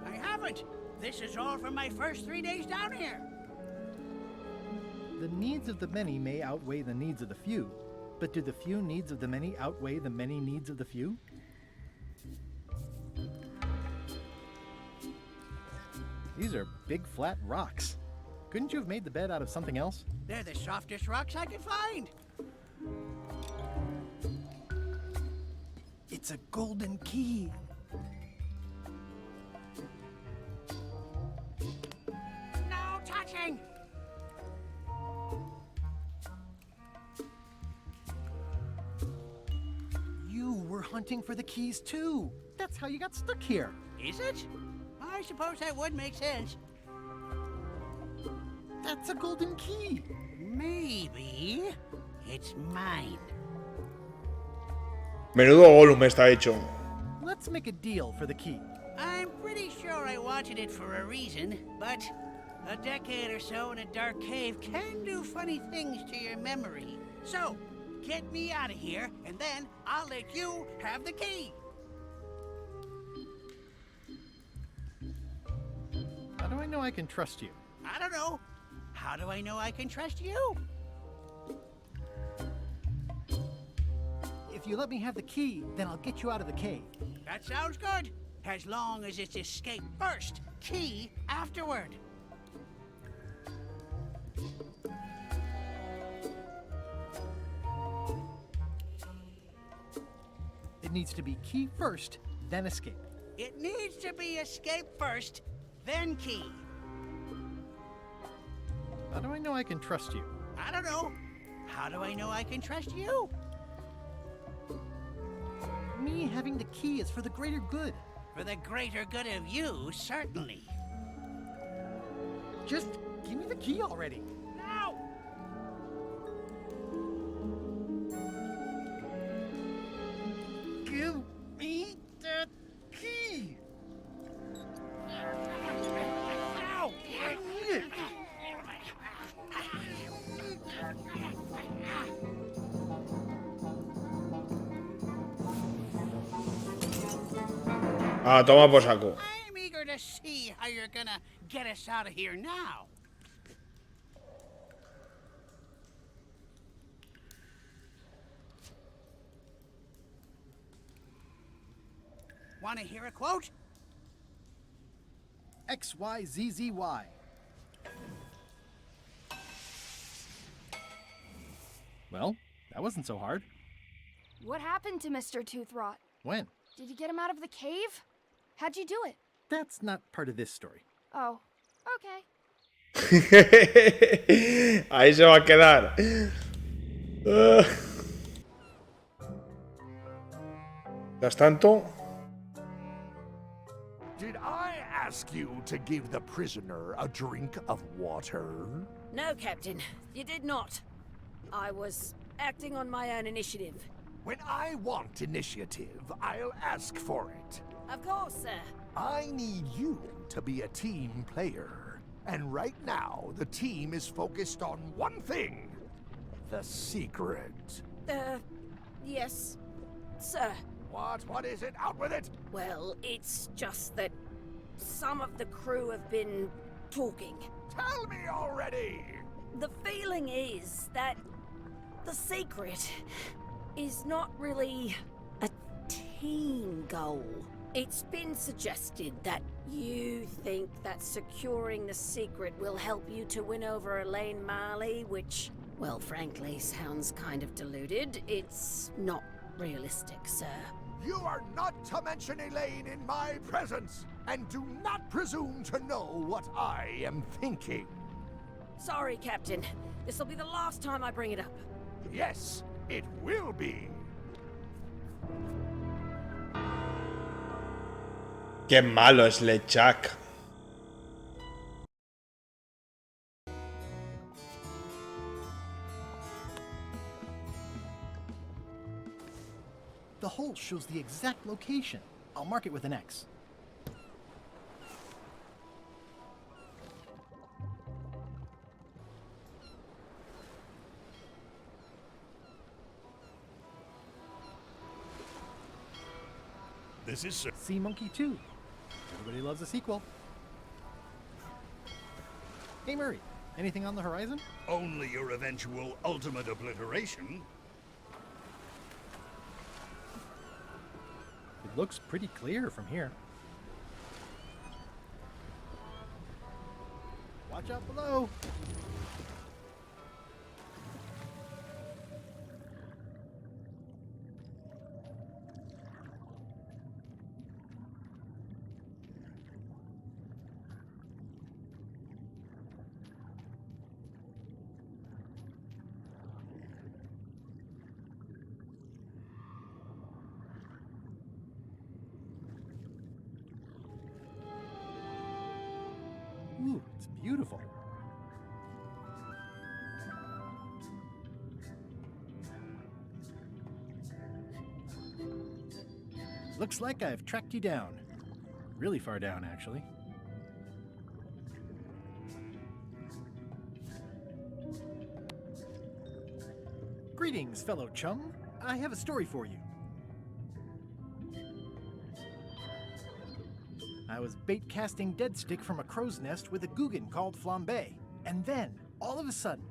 I haven't. This is all from my first 3 days down here. The needs of the many may outweigh the needs of the few, but do the few needs of the many outweigh the many needs of the few? These are big flat rocks. Couldn't you have made the bed out of something else? They're the softest rocks I could find. It's a golden key. No touching! You were hunting for the keys too. That's how you got stuck here. Is it? I suppose that would make sense. That's a golden key. Maybe it's mine. Menudo Gollum está hecho. Let's make a deal for the key. I'm pretty sure I wanted it for a reason, but a decade or so in a dark cave can do funny things to your memory. So, get me out of here, and then I'll let you have the key. How do I know I can trust you? I don't know. How do I know I can trust you? If you let me have the key, then I'll get you out of the cave. That sounds good. As long as it's escape first, key afterward. It needs to be key first, then escape. It needs to be escape first, then key. How do I know I can trust you? I don't know. How do I know I can trust you? Me having the key is for the greater good. For the greater good of you, certainly. Just give me the key already. No! Give me the key! No! I need it! Ah, toma por saco. I'm eager to see how you're gonna get us out of here now. Want to hear a quote? XYZZY. Well, that wasn't so hard. What happened to Mr. Toothrot? When? Did you get him out of the cave? How'd you do it? That's not part of this story. Oh, okay. Ahí se va a quedar. ¿Mientras tanto? Did I ask you to give the prisoner a drink of water? No, Captain. You did not. I was acting on my own initiative. When I want initiative, I'll ask for it. Of course, sir. I need you to be a team player. And right now, the team is focused on one thing. The secret. Yes, sir. What is it? Out with it! Well, it's just that some of the crew have been talking. Tell me already! The feeling is that the secret is not really a team goal. It's been suggested that you think that securing the secret will help you to win over Elaine Marley, which, well, frankly, sounds kind of deluded. It's not realistic, sir. You are not to mention Elaine in my presence, and do not presume to know what I am thinking. Sorry, Captain. This'll be the last time I bring it up. Yes, it will be. Qué malo es LeChuck. The hole shows the exact location. I'll mark it with an X. This is Sea Monkey 2. Everybody loves a sequel. Hey Murray, anything on the horizon? only your eventual ultimate obliteration. It looks pretty clear from here. Watch out below! Ooh, it's beautiful. Looks like I've tracked you down. Really far down, actually. Greetings, fellow chum. I have a story for you. I was bait casting dead stick from a crow's nest with a Guggen called Flambe. And then, all of a sudden,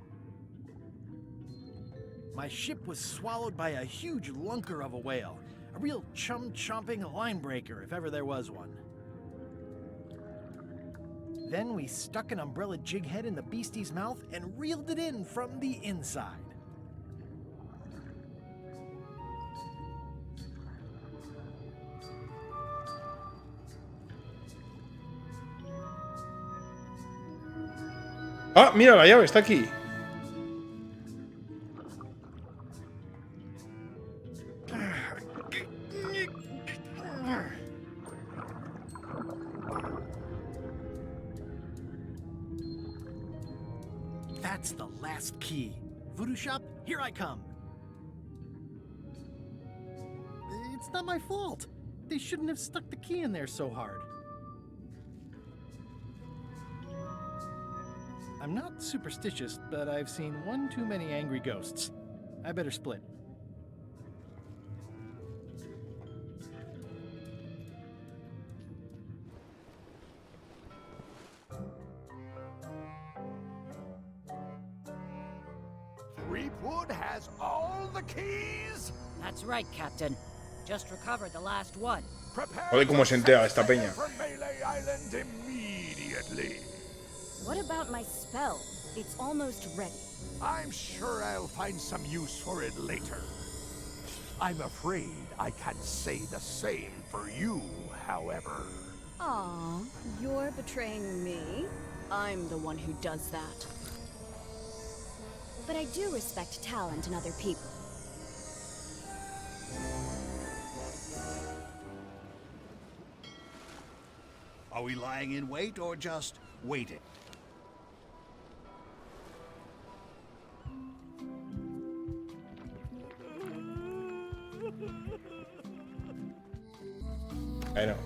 my ship was swallowed by a huge lunker of a whale. A real chum-chomping line breaker, if ever there was one. Then we stuck an umbrella jig head in the beastie's mouth and reeled it in from the inside. Ah, mira, la llave está aquí. That's the last key. Voodoo shop, here I come. It's not my fault. They shouldn't have stuck the key in there so hard. I'm not superstitious, but I've seen one too many angry ghosts. I better split. Threepwood has all the keys? That's right, Captain. Just recovered the last one. Joder, cómo se entera esta peña. From Melee Island immediately. What about my spell? It's almost ready. I'm sure I'll find some use for it later. I'm afraid I can't say the same for you, however. Aw, you're betraying me? I'm the one who does that. But I do respect talent in other people. Are we lying in wait or just waiting? I know.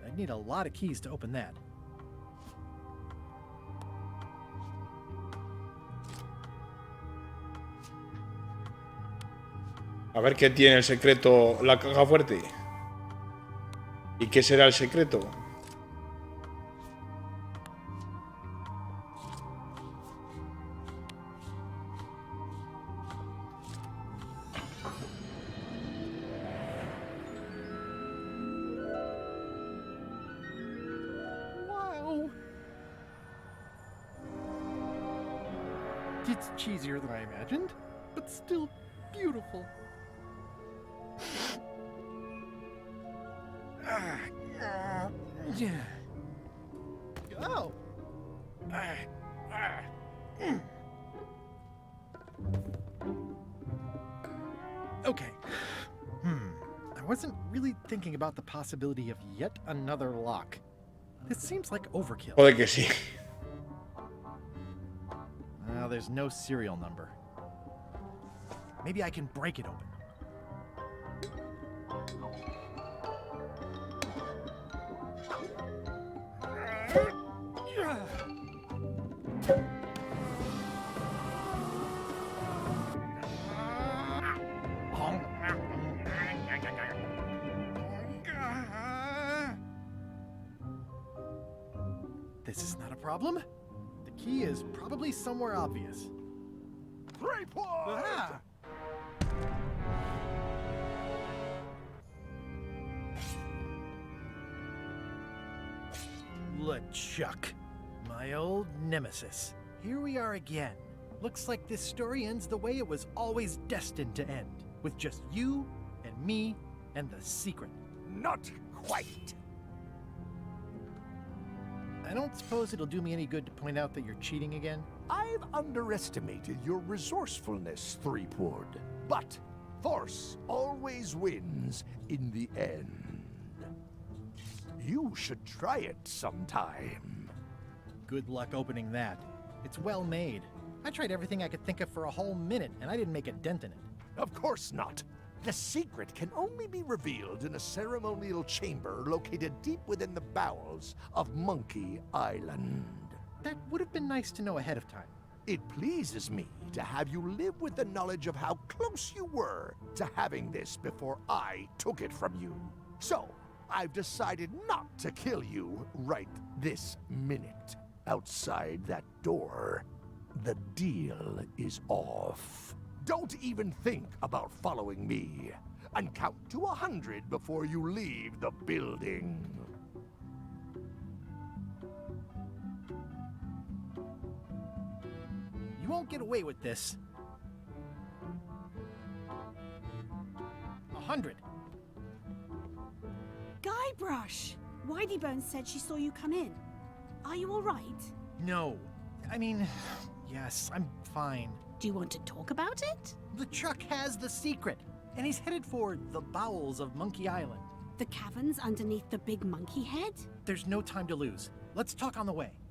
I'd need a lot of keys to open that. A ver qué tiene el secreto la caja fuerte. ¿Y qué será el secreto? Wow. It's cheesier than I imagined, but still beautiful. Yeah. Oh. Okay. I wasn't really thinking about the possibility of yet another lock. This seems like overkill. Joder que sí. Well, there's no serial number. Maybe I can break it open. This is not a problem. The key is probably somewhere obvious. 3 points! Ah! LeChuck, my old nemesis. Here we are again. Looks like this story ends the way it was always destined to end, with just you and me and the secret. Not quite. I don't suppose it'll do me any good to point out that you're cheating again? I've underestimated your resourcefulness, Threepwood. But force always wins in the end. You should try it sometime. Good luck opening that. It's well made. I tried everything I could think of for a whole minute, and I didn't make a dent in it. Of course not. The secret can only be revealed in a ceremonial chamber located deep within the bowels of Monkey Island. That would have been nice to know ahead of time. It pleases me to have you live with the knowledge of how close you were to having this before I took it from you. So, I've decided not to kill you right this minute. Outside that door, the deal is off. Don't even think about following me, and count to 100 before you leave the building. You won't get away with this. 100. Guybrush! Whiteybones said she saw you come in. Are you all right? No. I mean, yes, I'm fine. Do you want to talk about it? LeChuck has the secret, and he's headed for the bowels of Monkey Island. The caverns underneath the big monkey head? There's no time to lose. Let's talk on the way.